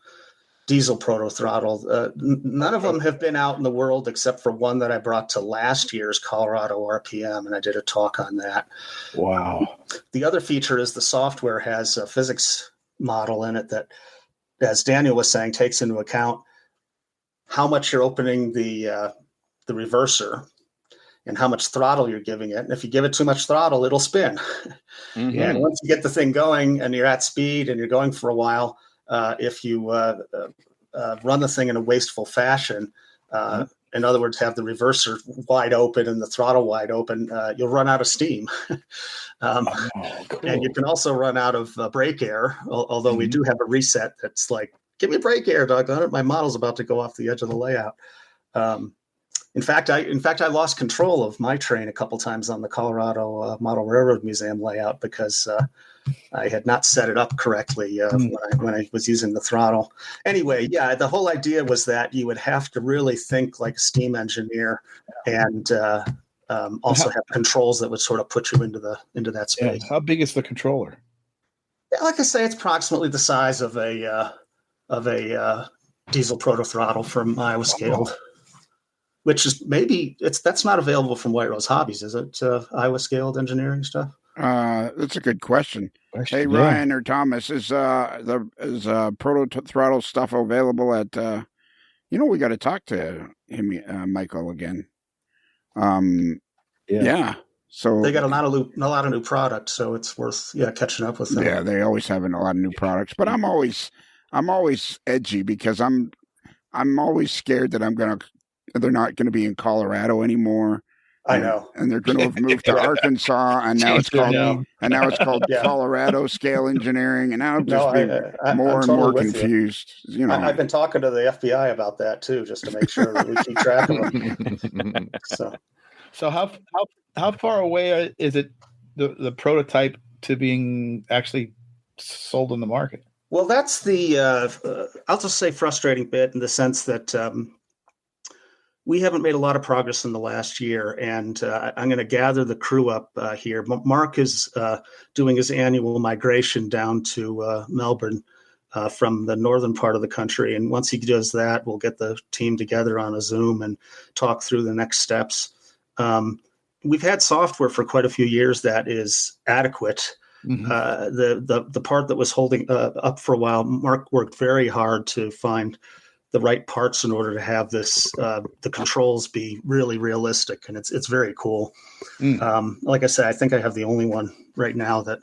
diesel proto throttle. None of them have been out in the world except for one that I brought to last year's Colorado RPM, and I did a talk on that. Wow. The other feature is the software has a physics model in it that, as Daniel was saying, takes into account how much you're opening the reverser and how much throttle you're giving it. And if you give it too much throttle, it'll spin. Mm-hmm. And once you get the thing going and you're at speed and you're going for a while, if you run the thing in a wasteful fashion, in other words, have the reverser wide open and the throttle wide open, you'll run out of steam. Cool. And you can also run out of brake air, although we do have a reset that's like, give me brake air, doggone it. My model's about to go off the edge of the layout. In fact, I lost control of my train a couple times on the Colorado Model Railroad Museum layout because I had not set it up correctly when I was using the throttle. Anyway, the whole idea was that you would have to really think like a steam engineer and also have controls that would sort of put you into that space. Yeah. How big is the controller? Yeah, like I say, it's approximately the size of a diesel proto throttle from Iowa Scaled. Which is that's not available from White Rose Hobbies, is it? Iowa Scaled engineering stuff. That's a good question. Hey, Ryan or Thomas, is proto throttle stuff available at? We got to talk to him, Michael again. Yeah. So they got a lot of new products, so it's worth catching up with them. Yeah, they always have a lot of new products, but I'm always edgy because I'm always scared that they're not going to be in Colorado anymore. I know, and they're going to have moved to Arkansas, and now it's called Colorado Scale Engineering, and now I'm just more and more confused. I've been talking to the FBI about that too, just to make sure that we keep track of them. So how far away is it the prototype to being actually sold in the market? Well, that's the I'll just say frustrating bit in the sense that. We haven't made a lot of progress in the last year, and I'm going to gather the crew up here. Mark is doing his annual migration down to Melbourne from the northern part of the country, and once he does that, we'll get the team together on a Zoom and talk through the next steps. We've had software for quite a few years that is adequate. Mm-hmm. The part that was holding up for a while, Mark worked very hard to find the right parts in order to have this the controls be really realistic, and it's very cool. Like I said, I think I have the only one right now that.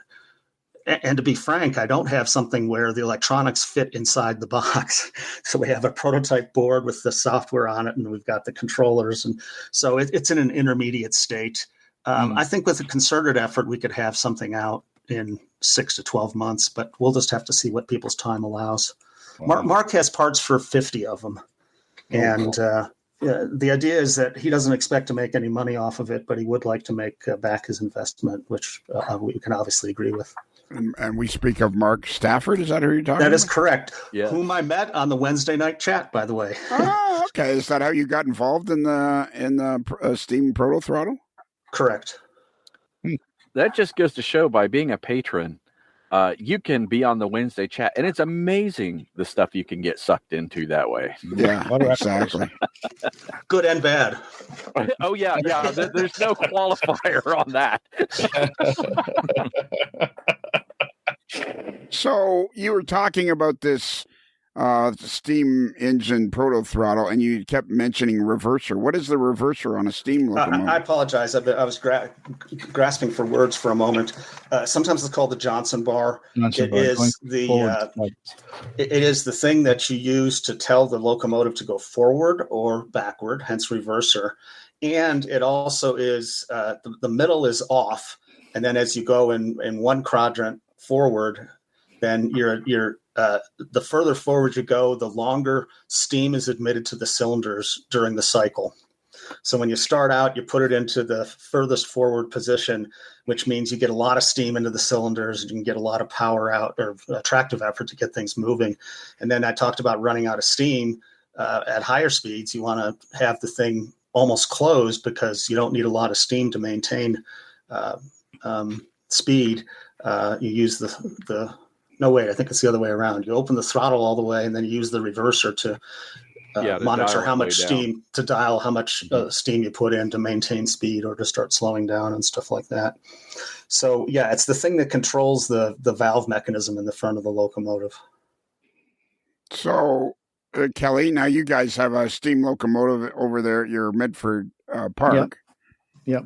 And to be frank, I don't have something where the electronics fit inside the box. So we have a prototype board with the software on it, and we've got the controllers. And so it's in an intermediate state. I think with a concerted effort, we could have something out in 6 to 12 months, but we'll just have to see what people's time allows. Wow. Mark has parts for 50 of them. And the idea is that he doesn't expect to make any money off of it, but he would like to make back his investment, which we can obviously agree with. And we speak of Mark Stafford. Is that who you're talking about? That is correct. Yeah. Whom I met on the Wednesday night chat, by the way. Oh, okay. Is that how you got involved in the Steam Proto Throttle? Correct. That just goes to show by being a patron, you can be on the Wednesday chat, and it's amazing the stuff you can get sucked into that way. Yeah, exactly. Good and bad. Oh, yeah. There's no qualifier on that. So you were talking about this steam engine proto throttle, and you kept mentioning reverser. What is the reverser on a steam locomotive? I apologize. I was grasping for words for a moment. Sometimes it's called the Johnson bar. It is the thing that you use to tell the locomotive to go forward or backward, hence reverser. And it also is the middle is off, and then as you go in one quadrant forward, then you're the further forward you go, the longer steam is admitted to the cylinders during the cycle. So when you start out, you put it into the furthest forward position, which means you get a lot of steam into the cylinders, and you can get a lot of power out or attractive effort to get things moving. And then I talked about running out of steam at higher speeds. You want to have the thing almost closed because you don't need a lot of steam to maintain speed. You use no, wait, I think it's the other way around. You open the throttle all the way, and then you use the reverser to monitor how much steam, to dial how much steam you put in to maintain speed or to start slowing down and stuff like that. So, yeah, it's the thing that controls the valve mechanism in the front of the locomotive. So, Kelly, now you guys have a steam locomotive over there at your Medford Park. Yep.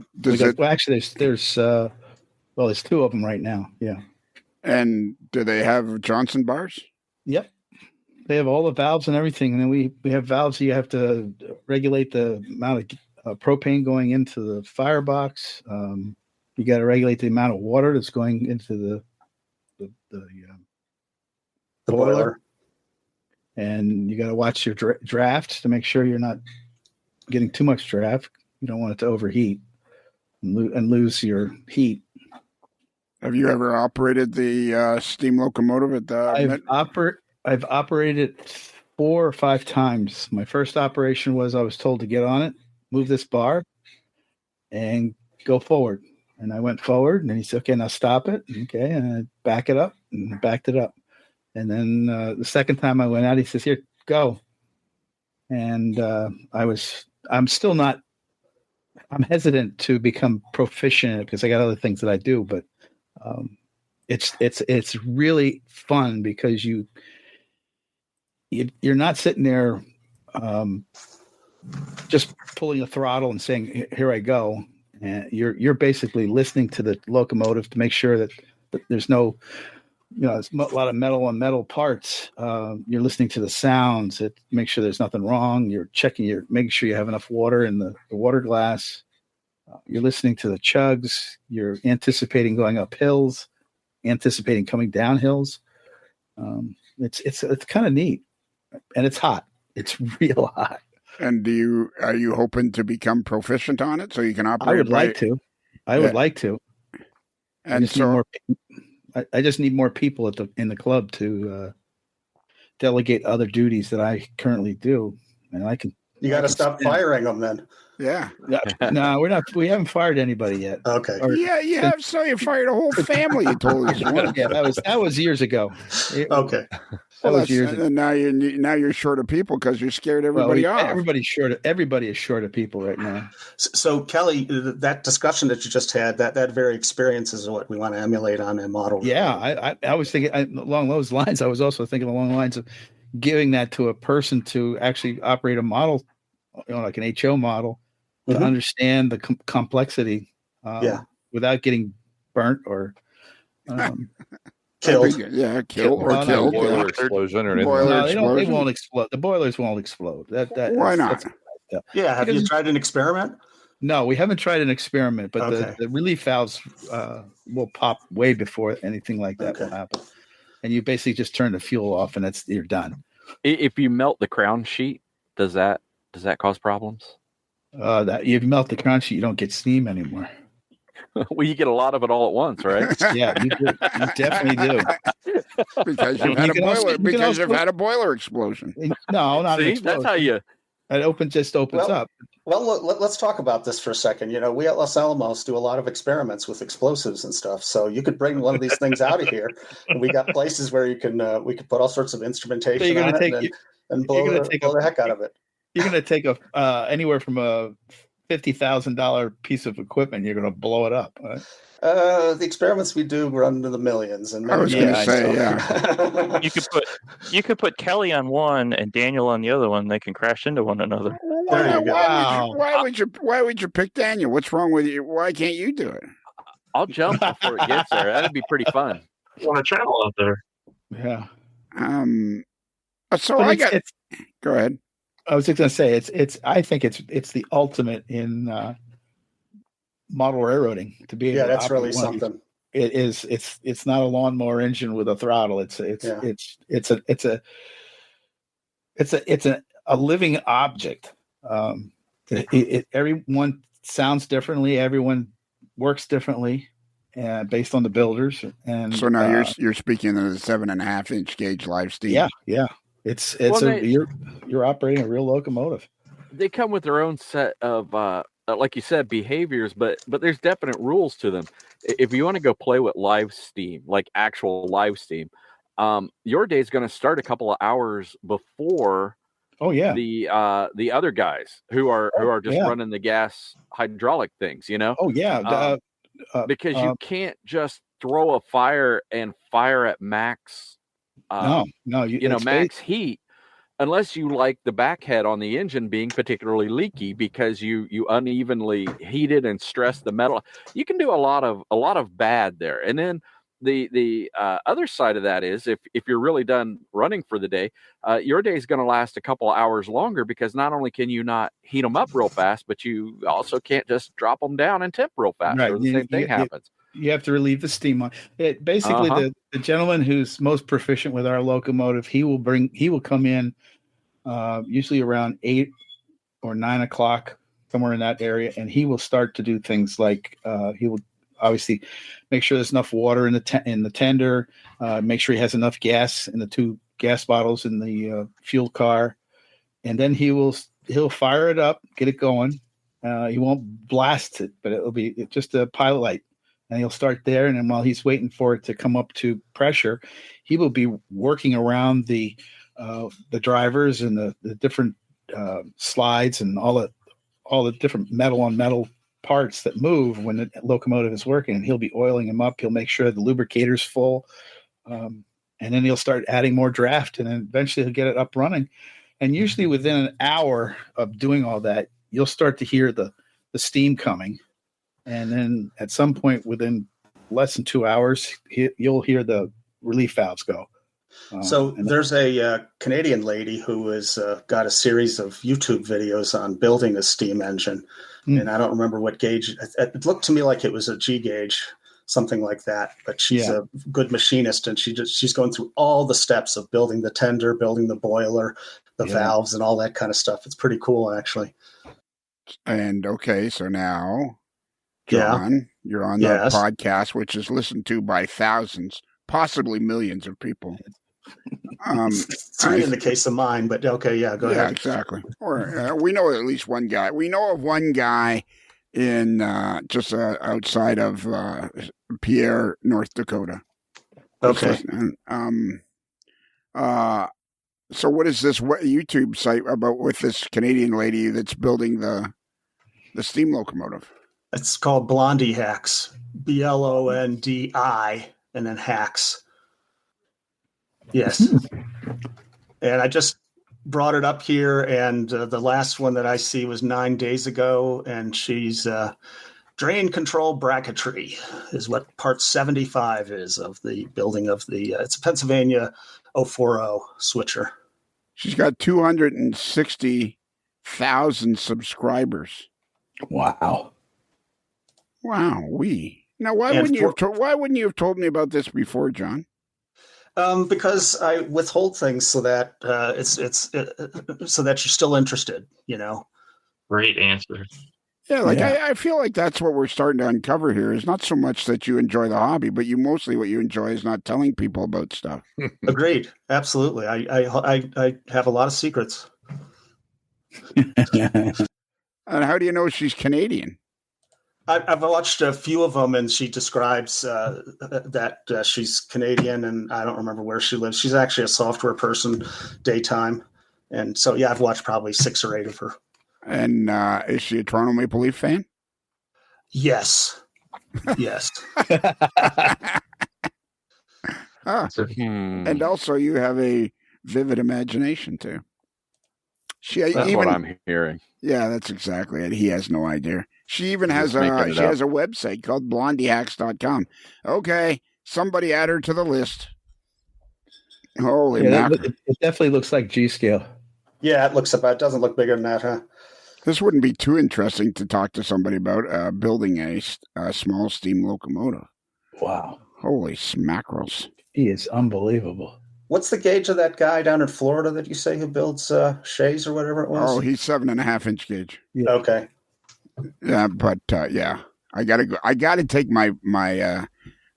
Actually, there's two of them right now. Yeah. And do they have Johnson bars? Yep. They have all the valves and everything. And then we have valves. You have to regulate the amount of propane going into the firebox. You got to regulate the amount of water that's going into the boiler. And you got to watch your draft to make sure you're not getting too much draft. You don't want it to overheat and lose your heat. Have you ever operated the steam locomotive at the? I've operated it 4 or 5 times. My first operation was I was told to get on it, move this bar, and go forward. And I went forward, and he said, "Okay, now stop it." Okay, and I back it up, and I backed it up. And then the second time I went out, he says, "Here, go." And I'm still not. I'm hesitant to become proficient because I got other things that I do, but. It's really fun because you're not sitting there just pulling a throttle and saying, "Here I go," and you're basically listening to the locomotive to make sure that there's no, there's a lot of metal on metal parts. You're listening to the sounds to make sure there's nothing wrong. You're making sure you have enough water in the water glass. You're listening to the chugs. You're anticipating going up hills, anticipating coming down hills. It's kind of neat, and it's hot. It's real hot. And are you hoping to become proficient on it so you can operate? I would like to. I would like to. And I just need more people in the club to delegate other duties that I currently do, and I can. You got to stop firing them then. Yeah. No, we're not. We haven't fired anybody yet. Okay. You have. So you fired a whole family. You told us. Yeah, that was years ago. Okay. That was years ago. And now you're short of people because you scared everybody off. Everybody is short of people right now. So Kelly, that discussion that you just had, that very experience is what we want to emulate on a model. Yeah, I was thinking along those lines. I was also thinking along the lines of, giving that to a person to actually operate a model, like an HO model, to understand the complexity without getting burnt or killed. Killed. Boiler explosion or anything. Boiler they won't explode. The boilers won't explode. Why not? Have you tried an experiment? No, we haven't tried an experiment, but the relief valves will pop way before anything like that will happen. And you basically just turn the fuel off, and you're done. If you melt the crown sheet, does that cause problems? That if you melt the crown sheet, you don't get steam anymore. Well, you get a lot of it all at once, right? Yeah, you do. You definitely do. Because you've had a boiler explosion. No, not an See, explosion. that's how you. It opens up. Well, let's talk about this for a second. We at Los Alamos do a lot of experiments with explosives and stuff. So you could bring one of these things out of here, and we got places where we could put all sorts of instrumentation on it and blow the heck out of it. You're going to take anywhere from a $50,000 piece of equipment. You're going to blow it up. Right? The experiments we do run into the millions. And I was going to say, You could put Kelly on one and Daniel on the other one. They can crash into one another. Why would you pick Daniel? What's wrong with you? Why can't you do it? I'll jump before it gets there. That'd be pretty fun. You want to travel out there? Yeah. So go ahead. I was just going to say I think it's the ultimate in model railroading to be able to that's operate really something. It is. It's not a lawnmower engine with a throttle. It's a living object. Everyone sounds differently. Everyone works differently, based on the builders. And so now you're speaking of the 7.5-inch gauge live steam. Yeah. You're operating a real locomotive. They come with their own set of, like you said, behaviors, but there's definite rules to them. If you want to go play with live steam, like actual live steam, your day is going to start a couple of hours before. Oh yeah, the other guys who are just running the gas hydraulic things, Oh yeah, because you can't just throw a fire and fire at max. Max heat, unless you like the backhead on the engine being particularly leaky because you unevenly heated and stressed the metal. You can do a lot of bad there. And then the other side of that is if you're really done running for the day, your day is going to last a couple of hours longer because not only can you not heat them up real fast, but you also can't just drop them down and temp real fast. Right. Or the same thing happens. You have to relieve the steam on it. Basically, the gentleman who's most proficient with our locomotive, he will come in usually around 8 or 9 o'clock, somewhere in that area, and he will start to do things like he will obviously make sure there's enough water in the tender, make sure he has enough gas in the 2 gas bottles in the fuel car, and then he'll fire it up, get it going. He won't blast it, but it'll be just a pilot light. And he'll start there, and then while he's waiting for it to come up to pressure, he will be working around the drivers and the different slides and all the different metal on metal parts that move when the locomotive is working. And he'll be oiling them up. He'll make sure the lubricator's full, and then he'll start adding more draft, and then eventually he'll get it up running. And usually within an hour of doing all that, you'll start to hear the steam coming. And then at some point within less than 2 hours, you'll hear the relief valves go. So there's a Canadian lady who has got a series of YouTube videos on building a steam engine. And I don't remember what gauge. It looked to me like it was a G gauge, something like that. But she's a good machinist, and she's going through all the steps of building the tender, building the boiler, the valves, and all that kind of stuff. It's pretty cool, actually. And okay, so now, John, you're on the podcast, which is listened to by thousands, possibly millions of people. 3 in the case of mine, but okay, go ahead. Yeah, exactly. Or we know at least one guy. We know of one guy in just outside of Pierre, North Dakota. Okay. So what is this YouTube site about with this Canadian lady that's building the steam locomotive? It's called Blondie Hacks. Blondi and then hacks. Yes. And I just brought it up here, and the last one that I see was 9 days ago, and she's drain control bracketry is what part 75 is of the building of the, it's a Pennsylvania 040 switcher. She's got 260,000 subscribers. Wow. Wow, Now, why wouldn't you have told me about this before, John? Because I withhold things so that so that you're still interested, Great answer. Yeah, I feel like that's what we're starting to uncover here. Is not so much that you enjoy the hobby, but what you enjoy is not telling people about stuff. Agreed. Absolutely. I have a lot of secrets. And how do you know she's Canadian? I've watched a few of them, and she describes that she's Canadian, and I don't remember where she lives. She's actually a software person, daytime. And so, yeah, I've watched probably 6 or 8 of her. And is she a Toronto Maple Leaf fan? Yes. Yes. And also you have a vivid imagination, too. That's what I'm hearing. Yeah, that's exactly it. He has no idea. She even has a website called blondiehacks.com. Okay, somebody add her to the list. Holy mackerel. It definitely looks like G-scale. Yeah, it doesn't look bigger than that, huh? This wouldn't be too interesting to talk to somebody about building a small steam locomotive. Wow. Holy smackerels. He is unbelievable. What's the gauge of that guy down in Florida that you say who builds Shays or whatever it was? Oh, he's 7.5-inch gauge. Yeah. Okay. Yeah, but yeah, I gotta take my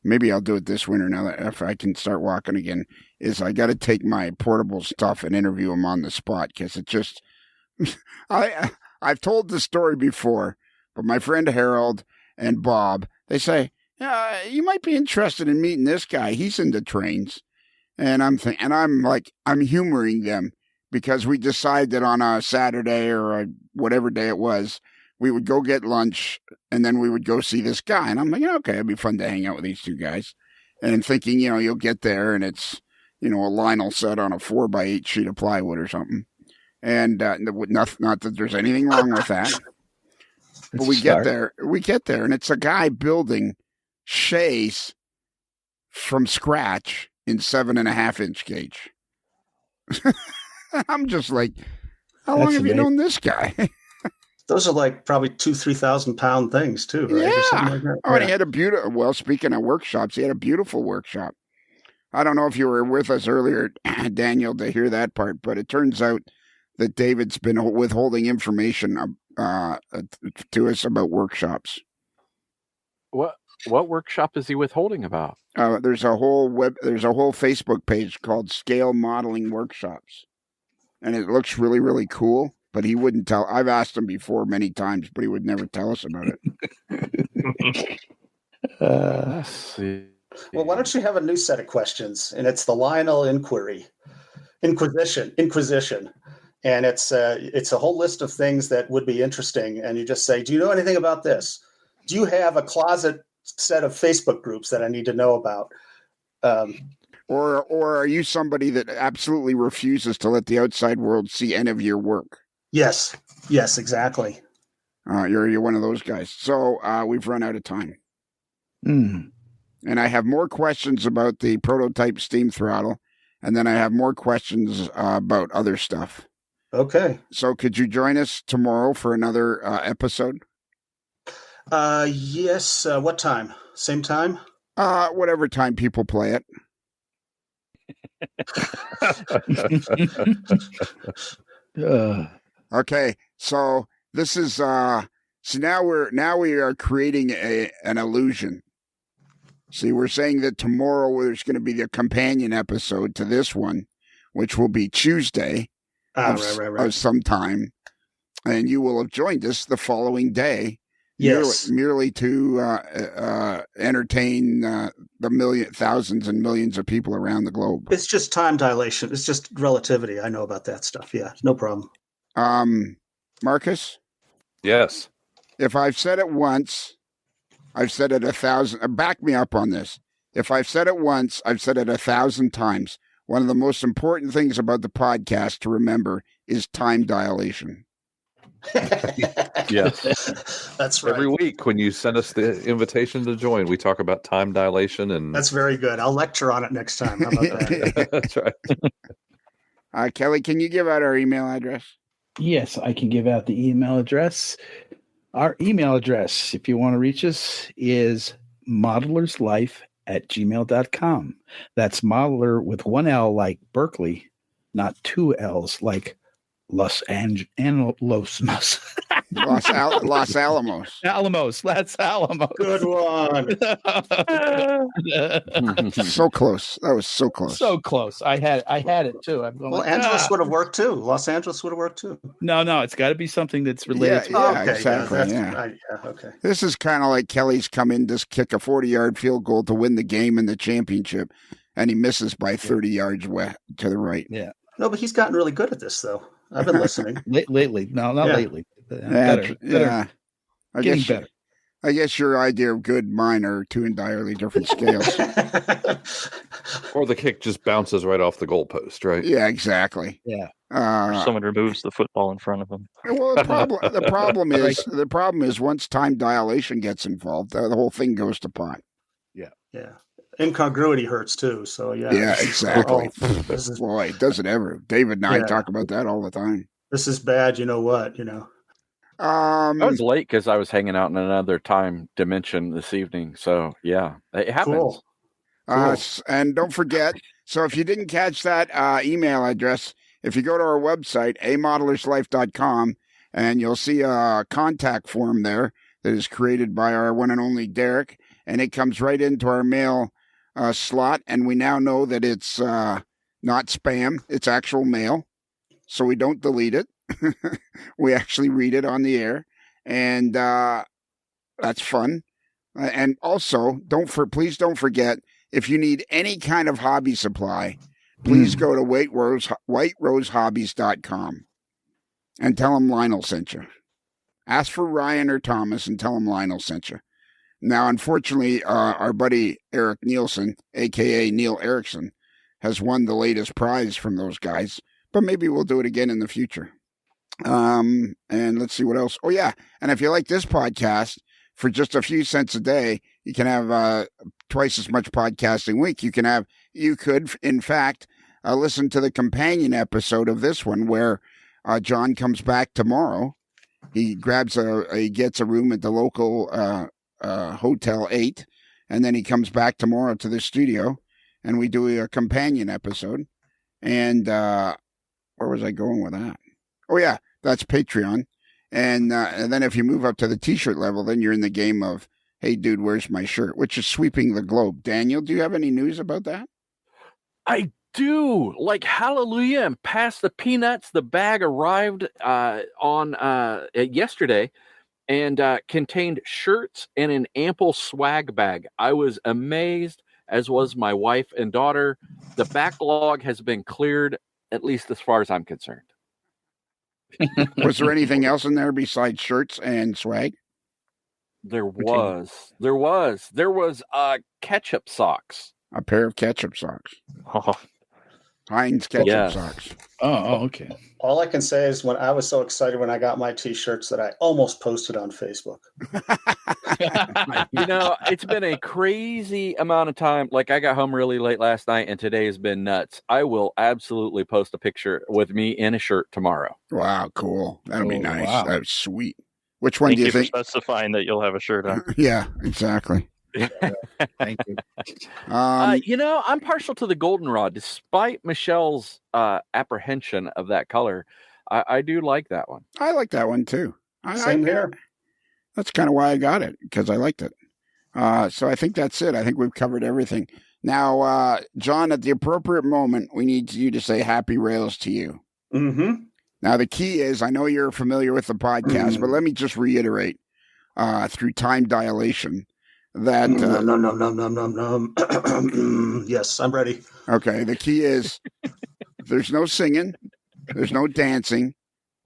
maybe I'll do it this winter now that if I can start walking again. Is I gotta take my portable stuff and interview him on the spot because it just I've told the story before, but my friend Harold and Bob, they say, you might be interested in meeting this guy. He's into trains. And I'm humoring them because we decided on a Saturday or whatever day it was, we would go get lunch and then we would go see this guy. And I'm like, okay, it'd be fun to hang out with these two guys. And thinking, you'll get there and it's, a Lionel set on a 4x8 sheet of plywood or something. And not that there's anything wrong with that. But we get there and it's a guy building Shays from scratch in 7.5-inch gauge. I'm just like, how long have you known this guy? Those are like probably 2,000-3,000 pound things too, right? Yeah. Or something like that. Oh, and he had a beautiful. Well, speaking of workshops, he had a beautiful workshop. I don't know if you were with us earlier, Daniel, to hear that part, but it turns out that David's been withholding information to us about workshops. What workshop is he withholding about? There's a whole Facebook page called Scale Modeling Workshops, and it looks really, really cool. But he wouldn't tell. I've asked him before many times, but he would never tell us about it. Let's see. Well, why don't you have a new set of questions? And it's the Lionel Inquisition, and it's a whole list of things that would be interesting. And you just say, "Do you know anything about this? Do you have a closet set of Facebook groups that I need to know about?" Or are you somebody that absolutely refuses to let the outside world see any of your work? Yes, exactly. You're one of those guys. So we've run out of time. And I have more questions about the prototype steam throttle, and then I have more questions about other stuff. Okay. So could you join us tomorrow for another episode? Yes. What time? Same time? Whatever time people play it. Okay, so this is so now we are creating an illusion. See, we're saying that tomorrow there's going to be the companion episode to this one, which will be Tuesday of some time, and you will have joined us the following day. Yes, merely to entertain the thousands and millions of people around the globe. It's just time dilation. It's just relativity. I know about that stuff. Yeah, no problem. Marcus? Yes. If I've said it once, I've said it 1,000. Back me up on this. If I've said it once, I've said it 1,000 times. one of the most important things about the podcast to remember is time dilation. Yes. That's right. Every week when you send us the invitation to join, we talk about time dilation, and That's very good. I'll lecture on it next time. How about that? that's right. Kelly, can you give out our email address? Yes, I can give out the email address. Our email address, if you want to reach us, is modeler'slife@gmail.com. That's modeler with one L like Berkeley, not two L's like Los Angelos. Los Alamos. Alamos. That's Alamos. Good one. So close. That was so close. So close. I had it too. I'm going Well, Angeles would have worked too. Los Angeles would have worked too. No, it's got to be something that's related to Yeah, Okay, exactly. Okay. This is kind of like Kelly's come in to kick a 40-yard field goal to win the game and the championship, and he misses by 30 yards to the right. Yeah. No, but he's gotten really good at this, though. I've been listening. Lately. No, not lately. Better. Getting better. I guess your idea of good and mine are two entirely different scales. Or the kick just bounces right off the goalpost, right? Yeah, exactly. Yeah. Someone removes the football in front of him. Well, the problem is once time dilation gets involved, the whole thing goes to pot. Yeah. Incongruity hurts too. So yeah. Yeah, exactly. Boy, does it ever? David and I talk about that all the time. This is bad. You know what? I was late because I was hanging out in another time dimension this evening. So yeah, it happens. Cool. And don't forget. So if you didn't catch that email address, if you go to our website, amodelerslife.com, and you'll see a contact form there that is created by our one and only Derek, and it comes right into our mail slot. And we now know that it's not spam; it's actual mail, so we don't delete it. We actually read it on the air, and that's fun. And also, please don't forget, if you need any kind of hobby supply, please go to whiterosehobbies.com and tell them Lionel sent you. Ask for Ryan or Thomas and tell them Lionel sent you. Now, unfortunately, our buddy Eric Nielsen, a.k.a. Neil Erickson, has won the latest prize from those guys, but maybe we'll do it again in the future. And let's see what else. Oh, yeah. And if you like this podcast, for just a few cents a day, you can have twice as much podcasting week. You could, in fact, listen to the companion episode of this one where John comes back tomorrow. He gets a room at the local Hotel 8, and then he comes back tomorrow to the studio, and we do a companion episode. And where was I going with that? Oh, yeah, that's Patreon. And then if you move up to the T-shirt level, then you're in the game of, hey, dude, where's my shirt? Which is sweeping the globe. Daniel, do you have any news about that? I do. Like, hallelujah, and past the peanuts, the bag arrived on yesterday and contained shirts and an ample swag bag. I was amazed, as was my wife and daughter. The backlog has been cleared, at least as far as I'm concerned. Was there anything else in there besides shirts and swag? There was ketchup socks. A pair of ketchup socks. Oh, Heinz ketchup socks. Oh, okay. All I can say is when I was so excited when I got my T-shirts that I almost posted on Facebook. It's been a crazy amount of time. Like, I got home really late last night, and today has been nuts. I will absolutely post a picture with me in a shirt tomorrow. Wow, cool. That'll be nice. Wow. That's sweet. Which one do you Thank you think? for specifying that you'll have a shirt on. Yeah, exactly. Thank you. I'm partial to the goldenrod. Despite Michelle's apprehension of that color, I do like that one. I like that one too. Same here. That's kind of why I got it, because I liked it. So I think that's it. I think we've covered everything. Now, John, at the appropriate moment, we need you to say happy rails to you. Mm-hmm. Now, the key is, I know you're familiar with the podcast, but let me just reiterate through time dilation that... Yes, I'm ready. Okay, the key is there's no singing, there's no dancing,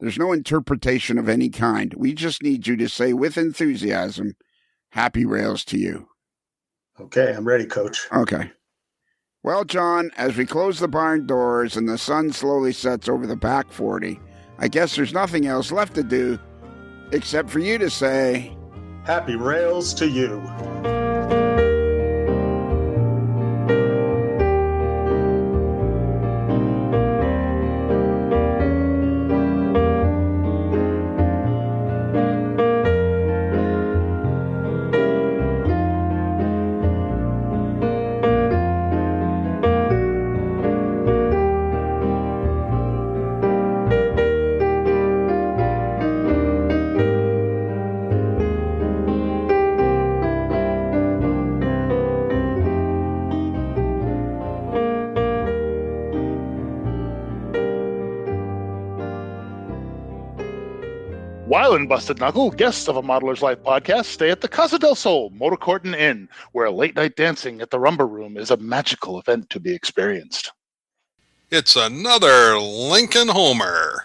there's no interpretation of any kind. We just need you to say with enthusiasm, happy rails to you. Okay, I'm ready, Coach. Okay. Well, John, as we close the barn doors and the sun slowly sets over the back 40, I guess there's nothing else left to do except for you to say, Happy rails to you. While in Busted Knuckle, guests of a Modeler's Life podcast stay at the Casa del Sol Motor Court and Inn, where late night dancing at the Rumba Room is a magical event to be experienced. It's another Lincoln Homer.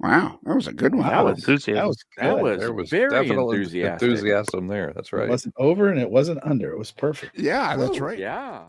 wow, that was a good one. That was Enthusiasm. That good. was There was very definitely enthusiastic. enthusiasm there. That's It right. wasn't over and it wasn't under. It was perfect. Yeah, that's right. Yeah.